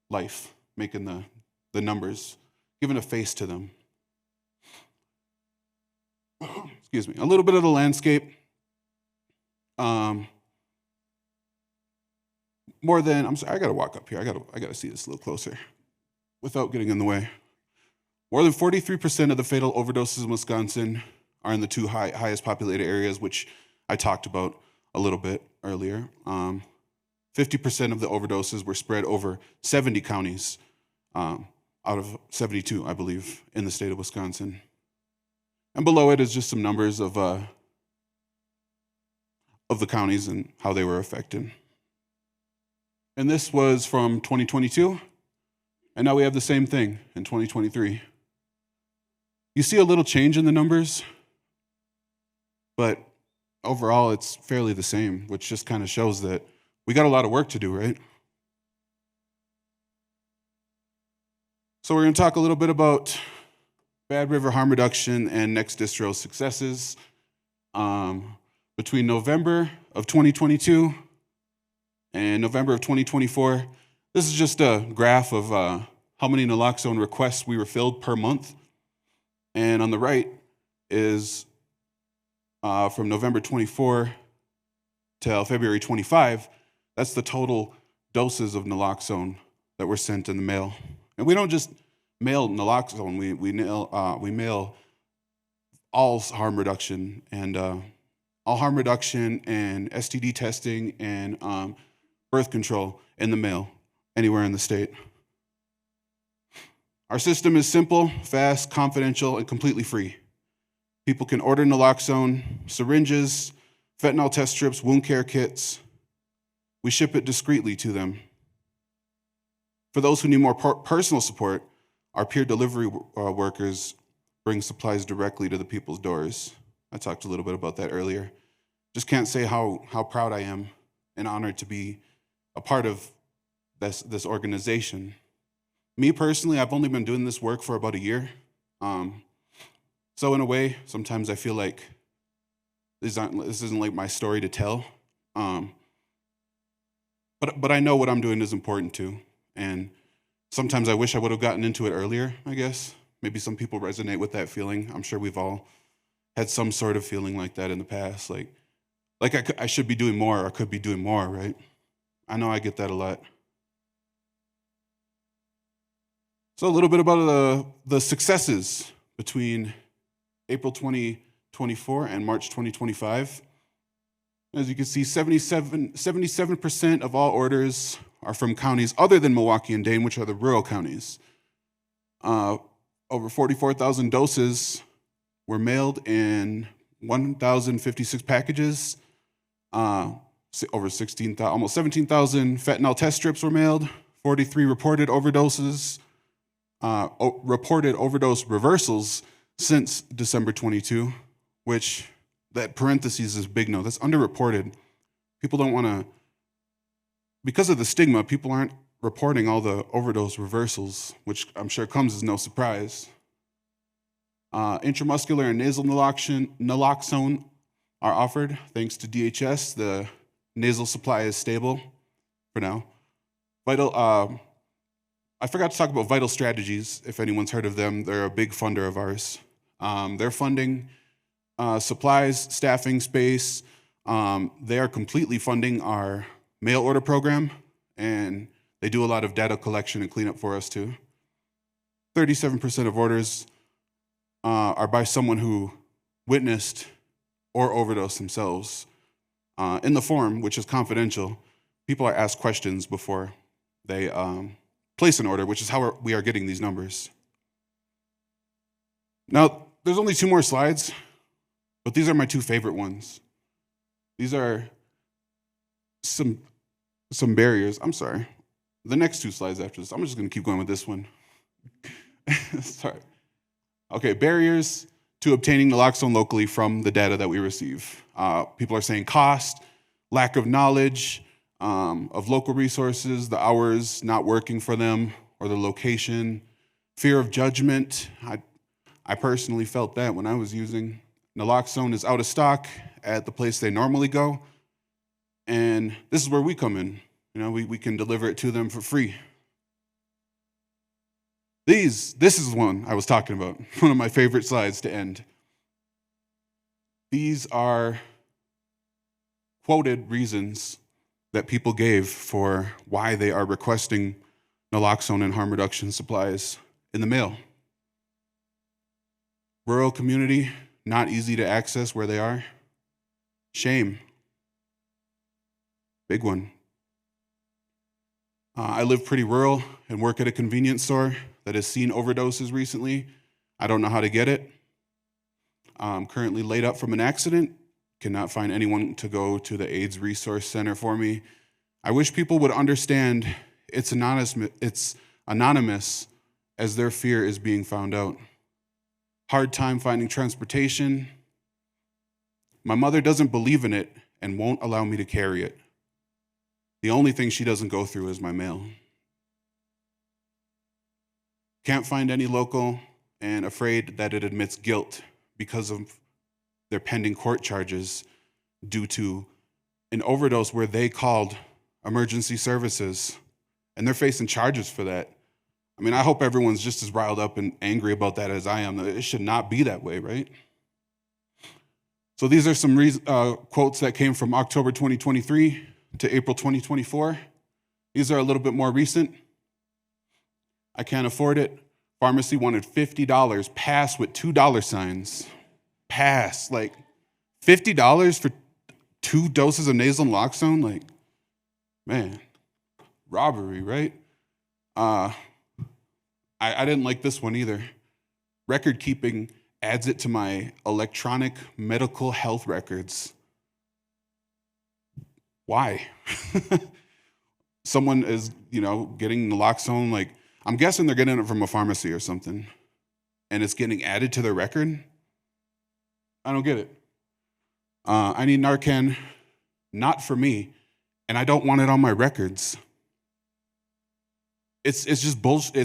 life, making the numbers, giving a face to them. Excuse me. A little bit of the landscape. I'm sorry, I gotta walk up here. I gotta see this a little closer without getting in the way. More than 43% of the fatal overdoses in Wisconsin are in the two highest populated areas, which I talked about a little bit earlier. 50% of the overdoses were spread over 70 counties, out of 72, I believe, in the state of Wisconsin. And below it is just some numbers of the counties and how they were affected. And this was from 2022, and now we have the same thing in 2023. You see a little change in the numbers, but overall it's fairly the same, which just kind of shows that we got a lot of work to do, right? So we're going to talk a little bit about Bad River harm reduction and Next Distro successes. Between November of 2022 and November of 2024, this is just a graph of how many Naloxone requests we refilled per month. And on the right is from November 24 till February 25, that's the total doses of Naloxone that were sent in the mail. And we don't just mail Naloxone, we mail all harm reduction and STD testing and birth control in the mail anywhere in the state. Our system is simple, fast, confidential, and completely free. People can order Naloxone, syringes, fentanyl test strips, wound care kits. We ship it discreetly to them. For those who need more personal support, our peer delivery workers bring supplies directly to the people's doors. I talked a little bit about that earlier. Just can't say how proud I am and honored to be a part of this organization. Me personally, I've only been doing this work for about a year. So in a way, sometimes I feel like this isn't like my story to tell. But I know what I'm doing is important too. And sometimes I wish I would have gotten into it earlier, I guess. Maybe some people resonate with that feeling. I'm sure we've all had some sort of feeling like that in the past. Like I should be doing more or could be doing more, right? I know I get that a lot. So a little bit about the successes between April 2024 and March 2025. As you can see, 77% of all orders are from counties other than Milwaukee and Dane, which are the rural counties. Over 44,000 doses were mailed in 1,056 packages. Over 16,000, almost 17,000 fentanyl test strips were mailed. 43 reported overdoses. Reported overdose reversals since December 22, which that parentheses is big no. That's underreported. People don't want to, because of the stigma, people aren't reporting all the overdose reversals, which I'm sure comes as no surprise. Intramuscular and nasal naloxone are offered thanks to DHS, the nasal supply is stable for now. I forgot to talk about Vital Strategies, if anyone's heard of them. They're a big funder of ours. They're funding supplies, staffing, space. They are completely funding our mail order program, and they do a lot of data collection and cleanup for us too. 37% of orders are by someone who witnessed or overdosed themselves. In the form, which is confidential, people are asked questions before they place an order, which is how we are getting these numbers. Now, there's only 2 more slides, but these are my 2 favorite ones. These are some barriers. I'm sorry. The next 2 slides after this, I'm just gonna keep going with this one. Sorry. Okay, barriers to obtaining naloxone locally from the data that we receive. People are saying cost, lack of knowledge, of local resources, the hours not working for them, or the location, fear of judgment. I personally felt that when I was using. Naloxone is out of stock at the place they normally go, and this is where we come in. You know, we can deliver it to them for free. This is one I was talking about, one of my favorite slides to end. These are quoted reasons that people gave for why they are requesting naloxone and harm reduction supplies in the mail. Rural community, not easy to access where they are. Shame, big one. I live pretty rural and work at a convenience store that has seen overdoses recently. I don't know how to get it. I'm currently laid up from an accident. Cannot find anyone to go to the AIDS Resource Center for me. I wish people would understand it's anonymous as their fear is being found out. Hard time finding transportation. My mother doesn't believe in it and won't allow me to carry it. The only thing she doesn't go through is my mail. Can't find any local and afraid that it admits guilt because of their pending court charges due to an overdose where they called emergency services, and they're facing charges for that. I mean, I hope everyone's just as riled up and angry about that as I am. It should not be that way, right? So these are some quotes that came from October 2023 to April 2024. These are a little bit more recent. I can't afford it. Pharmacy wanted $50, pass with $2 signs. Pass, like $50 for 2 doses of nasal naloxone? Like, man, robbery, right? I didn't like this one either. Record keeping adds it to my electronic medical health records. Why? Someone is, getting naloxone, like, I'm guessing they're getting it from a pharmacy or something, and it's getting added to their record? I don't get it. I need Narcan, not for me, and I don't want it on my records. It's just bullshit.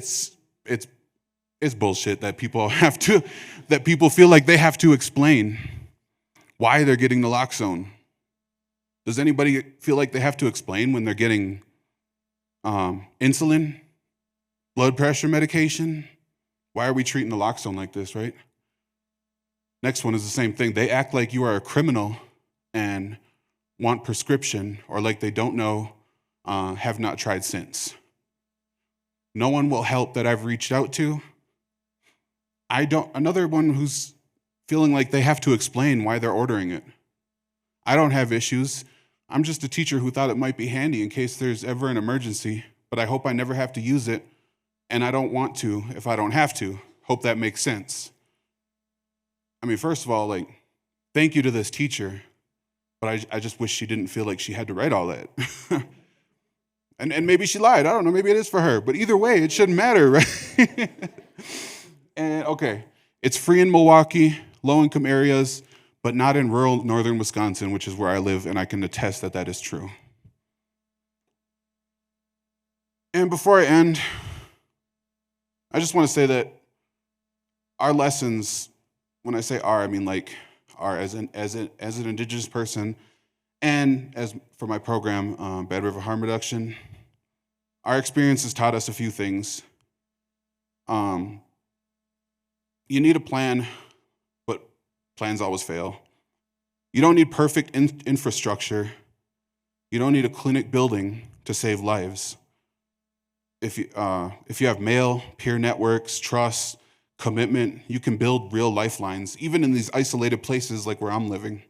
It's bullshit that people feel like they have to explain why they're getting naloxone. Does anybody feel like they have to explain when they're getting insulin, blood pressure medication? Why are we treating naloxone like this, right? Next one is the same thing. They act like you are a criminal and want prescription, or like they don't know, have not tried since. No one will help that I've reached out to. Another one who's feeling like they have to explain why they're ordering it. I don't have issues. I'm just a teacher who thought it might be handy in case there's ever an emergency, but I hope I never have to use it, and I don't want to if I don't have to. Hope that makes sense. I mean, first of all, thank you to this teacher, but I just wish she didn't feel like she had to write all that. And maybe she lied. I don't know. Maybe it is for her. But either way, it shouldn't matter, right? And okay, it's free in Milwaukee, low-income areas, but not in rural northern Wisconsin, which is where I live, and I can attest that that is true. And before I end, I just want to say that our lessons, when I say our, I mean our as an Indigenous person And as for my program, Bad River Harm Reduction, our experience has taught us a few things. You need a plan, but plans always fail. You don't need perfect infrastructure. You don't need a clinic building to save lives. If you have male, peer networks, trust, commitment, you can build real lifelines, even in these isolated places like where I'm living.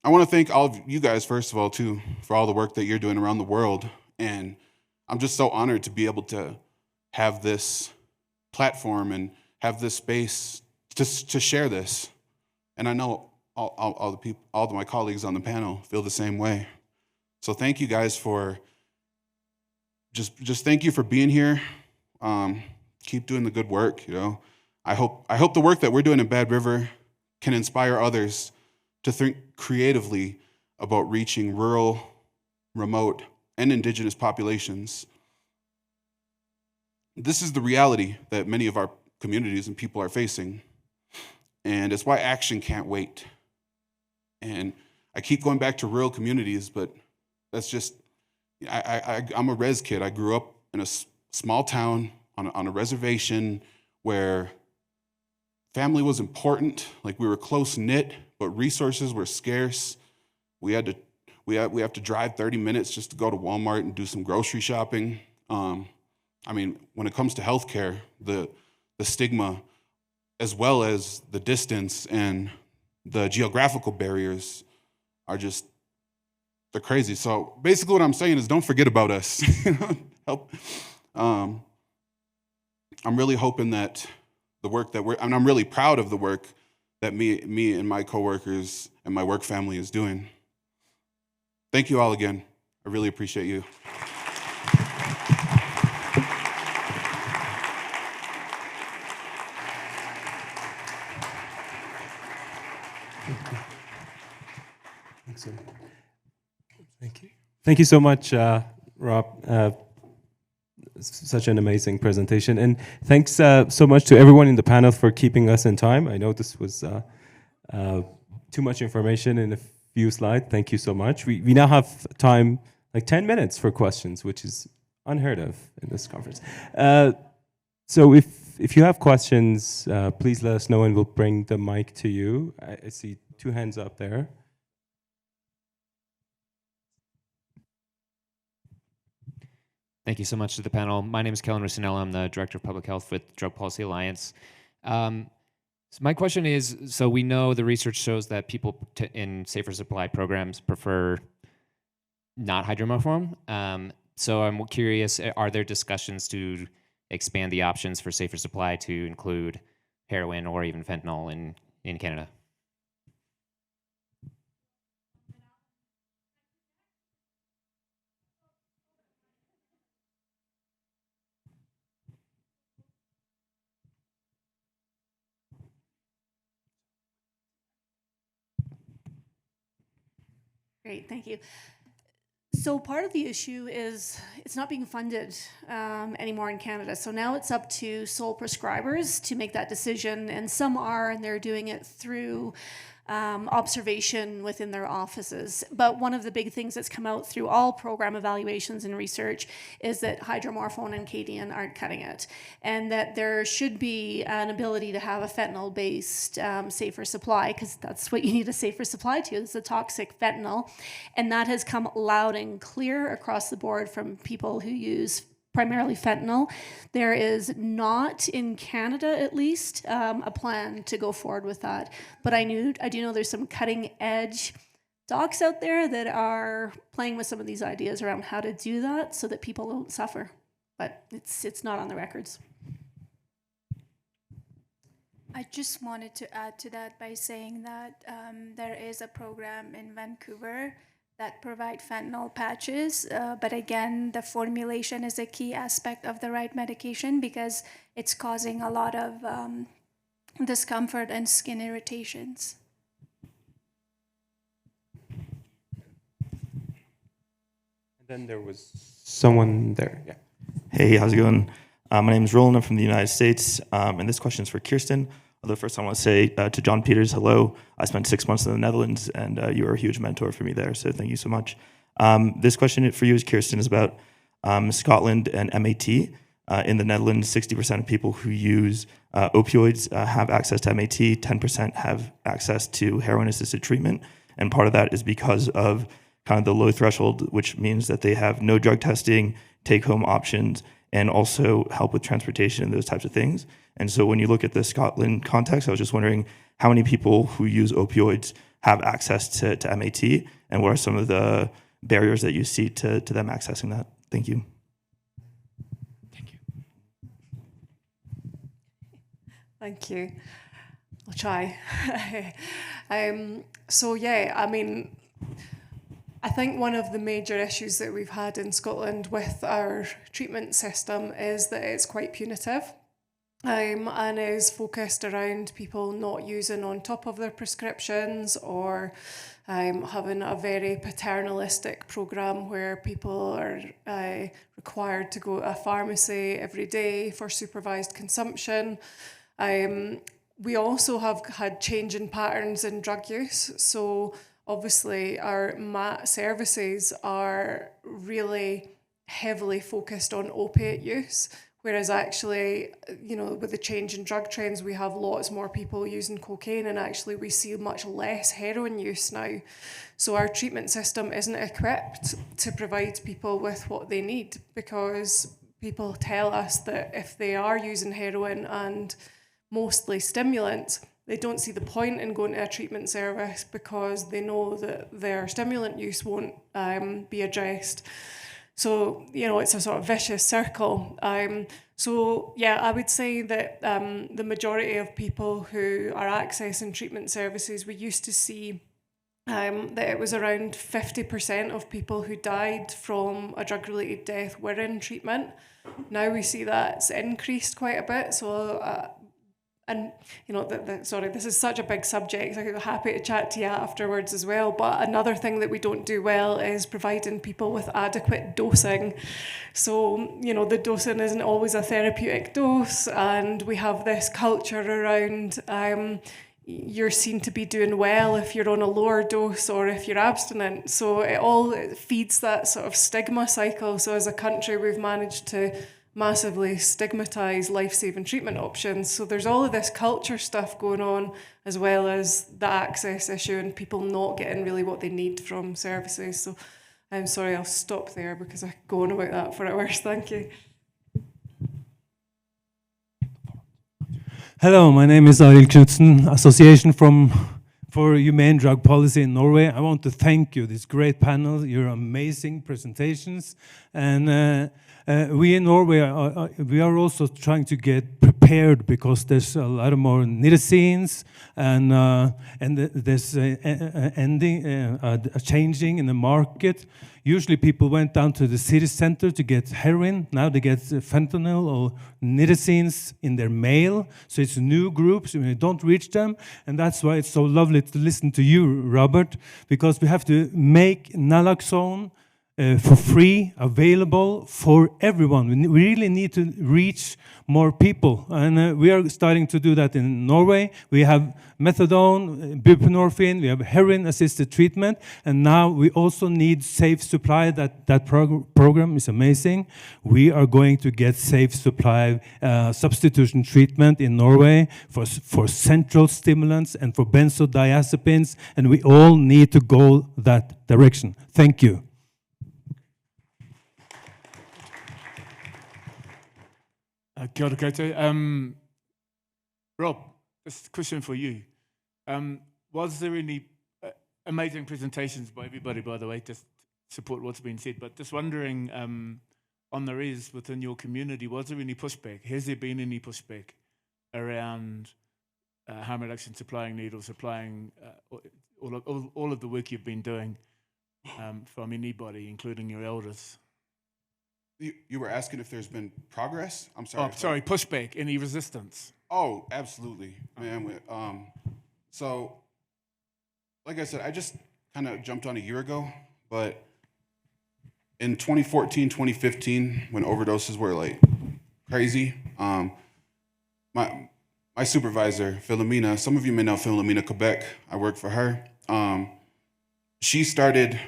I want to thank all of you guys, first of all, too, for all the work that you're doing around the world. And I'm just so honored to be able to have this platform and have this space to share this. And I know all the people, all of my colleagues on the panel feel the same way. So thank you guys for just thank you for being here. Keep doing the good work. You know, I hope the work that we're doing in Bad River can inspire others to think creatively about reaching rural, remote, and indigenous populations. This is the reality that many of our communities and people are facing, and it's why action can't wait. And I keep going back to rural communities, but that's just, I'm a res kid. I grew up in a small town on a reservation where family was important, like we were close-knit, but resources were scarce. We have to drive 30 minutes just to go to Walmart and do some grocery shopping. I mean, when it comes to healthcare, the stigma, as well as the distance and the geographical barriers are just, they're crazy. So basically what I'm saying is don't forget about us. Help. I'm really hoping that the work that and I'm really proud of the work that me and my coworkers and my work family is doing. Thank you all again. I really appreciate you. Thank you. Thank you so much, Rob. Such an amazing presentation. And thanks so much to everyone in the panel for keeping us in time. I know this was too much information in a few slides. Thank you so much. We now have time, like 10 minutes for questions, which is unheard of in this conference. So if you have questions, please let us know and we'll bring the mic to you. I see 2 hands up there. Thank you so much to the panel. My name is Kellen Russinella. I'm the Director of Public Health with Drug Policy Alliance. So my question is, so we know the research shows that people in safer supply programs prefer not hydromorphone. So I'm curious, are there discussions to expand the options for safer supply to include heroin or even fentanyl in Canada? Great, thank you. So part of the issue is it's not being funded anymore in Canada. So now it's up to sole prescribers to make that decision, and some are, and they're doing it through observation within their offices. But one of the big things that's come out through all program evaluations and research is that hydromorphone and Cadian aren't cutting it, and that there should be an ability to have a fentanyl-based safer supply, because that's what you need a safer supply to. It's a toxic fentanyl, and that has come loud and clear across the board from people who use primarily fentanyl. There is not, in Canada at least, a plan to go forward with that. But I do know there's some cutting edge docs out there that are playing with some of these ideas around how to do that so that people don't suffer. But it's not on the records. I just wanted to add to that by saying that there is a program in Vancouver that provide fentanyl patches, but again, the formulation is a key aspect of the right medication because it's causing a lot of discomfort and skin irritations. And then there was someone there. Yeah. Hey, how's it going? My name is Roland. I'm from the United States, and this question is for Kirsten. Although first I want to say to John Peters, hello. I spent 6 months in the Netherlands, and you were a huge mentor for me there, so thank you so much. This question for you, Kirsten, is about Scotland and MAT. In the Netherlands, 60% of people who use opioids have access to MAT, 10% have access to heroin-assisted treatment, and part of that is because of kind of the low threshold, which means that they have no drug testing, take-home options, and also help with transportation and those types of things. And so when you look at the Scotland context, I was just wondering how many people who use opioids have access to MAT, and what are some of the barriers that you see to them accessing that? Thank you. Thank you. I'll try. So yeah, I mean, I think one of the major issues that we've had in Scotland with our treatment system is that it's quite punitive. And is focused around people not using on top of their prescriptions, or having a very paternalistic programme where people are required to go to a pharmacy every day for supervised consumption. We also have had change in patterns in drug use. So obviously our MAT services are really heavily focused on opiate use. Whereas actually, you know, with the change in drug trends, we have lots more people using cocaine, and actually we see much less heroin use now. So our treatment system isn't equipped to provide people with what they need, because people tell us that if they are using heroin and mostly stimulants, they don't see the point in going to a treatment service because they know that their stimulant use won't be addressed. So, you know, it's a sort of vicious circle. So, yeah, I would say that the majority of people who are accessing treatment services, we used to see that it was around 50% of people who died from a drug-related death were in treatment. Now we see that's increased quite a bit. So, and, you know, sorry, this is such a big subject. I'm happy to chat to you afterwards as well. But another thing that we don't do well is providing people with adequate dosing. So, you know, the dosing isn't always a therapeutic dose. And we have this culture around you're seen to be doing well if you're on a lower dose or if you're abstinent. So it feeds that sort of stigma cycle. So as a country, we've managed to massively stigmatise life-saving treatment options. So there's all of this culture stuff going on, as well as the access issue and people not getting really what they need from services. So I'm sorry, I'll stop there because I could go on about that for hours. Thank you. Hello, my name is Arild Knutsen, Association for Humane Drug Policy in Norway. I want to thank you, this great panel, your amazing presentations. And we in Norway, we are also trying to get prepared because there's a lot of more Nitazenes, and there's a changing in the market. Usually people went down to the city center to get heroin. Now they get fentanyl or Nitazenes in their mail. So it's new groups, we don't reach them. And that's why it's so lovely to listen to you, Robert, because we have to make Naloxone for free, available for everyone. We really need to reach more people. And we are starting to do that in Norway. We have methadone, buprenorphine, we have heroin-assisted treatment, and now we also need safe supply. That program is amazing. We are going to get safe supply substitution treatment in Norway for central stimulants and for benzodiazepines, and we all need to go that direction. Thank you. Kia ora koutou. Rob, this is a question for you. Was there any amazing presentations by everybody, by the way, to support what's been said, but just wondering, on the res within your community, was there any pushback? Has there been any pushback around harm reduction, supplying needles, supplying all of the work you've been doing from anybody, including your elders? You were asking if there's been progress? I'm sorry. Oh, sorry, pushback, any resistance? Oh, absolutely, man. So, like I said, I just kind of jumped on a year ago, but in 2014, 2015, when overdoses were like crazy, my my supervisor, Philomena, some of you may know Philomena Quebec. I work for her. She started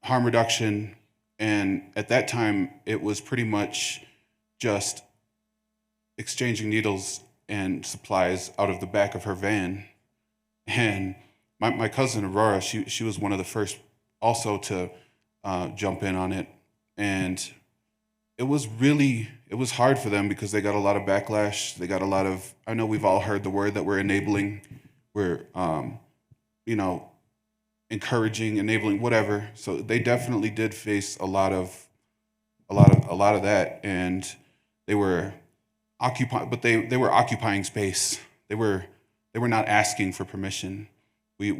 harm reduction, and at that time, it was pretty much just exchanging needles and supplies out of the back of her van. And my cousin Aurora, she was one of the first also to jump in on it. And it was hard for them because they got a lot of backlash. They got a lot of, I know we've all heard the word that we're enabling. We're, encouraging, enabling, whatever. So they definitely did face a lot of that. And they were they were occupying space. They were not asking for permission. They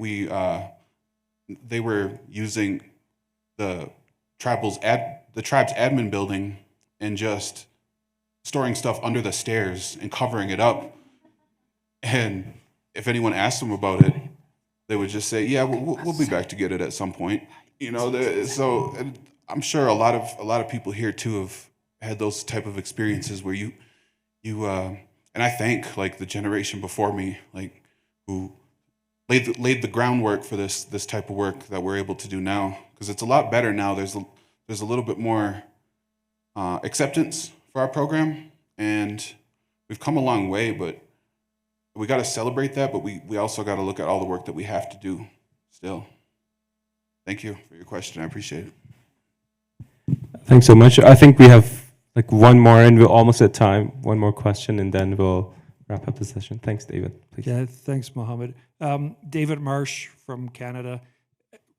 were using the tribe's admin building and just storing stuff under the stairs and covering it up. And if anyone asked them about it, they would just say, "Yeah, we'll be back to get it at some point." So and I'm sure a lot of people here too have had those type of experiences where you and I thank like the generation before me, like who laid the groundwork for this type of work that we're able to do now, because it's a lot better now. There's a little bit more acceptance for our program, and we've come a long way, but we got to celebrate that, but we also got to look at all the work that we have to do still. Thank you for your question. I appreciate it. Thanks so much. I think we have like one more, and we're almost at time. One more question, and then we'll wrap up the session. Thanks, David. Please. Yeah, thanks, Mohammad. David Marsh from Canada.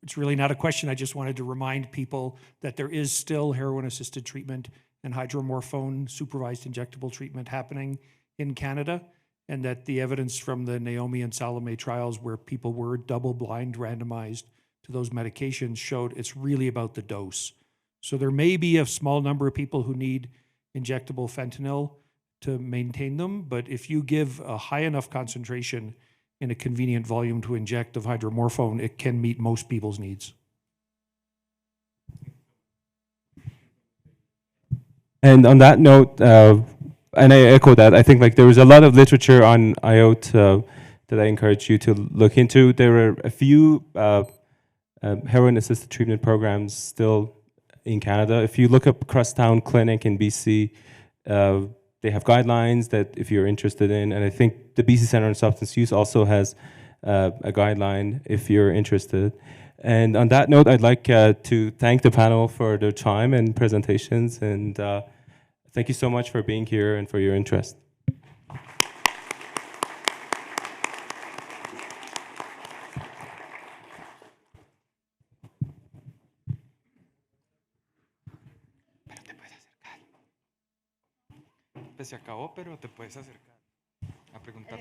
It's really not a question. I just wanted to remind people that there is still heroin-assisted treatment and hydromorphone supervised injectable treatment happening in Canada, and that the evidence from the Naomi and Salome trials where people were double-blind randomized to those medications showed it's really about the dose. So there may be a small number of people who need injectable fentanyl to maintain them, but if you give a high enough concentration in a convenient volume to inject of hydromorphone, it can meet most people's needs. And on that note, and I echo that, I think like there was a lot of literature on IOT that I encourage you to look into. There are a few heroin-assisted treatment programs still in Canada. If you look up Crosstown Clinic in BC, they have guidelines that if you're interested in, and I think the BC Centre on Substance Use also has a guideline if you're interested. And on that note, I'd like to thank the panel for their time and presentations, and thank you so much for being here and for your interest. Se acabó, pero te puedes acercar a preguntar.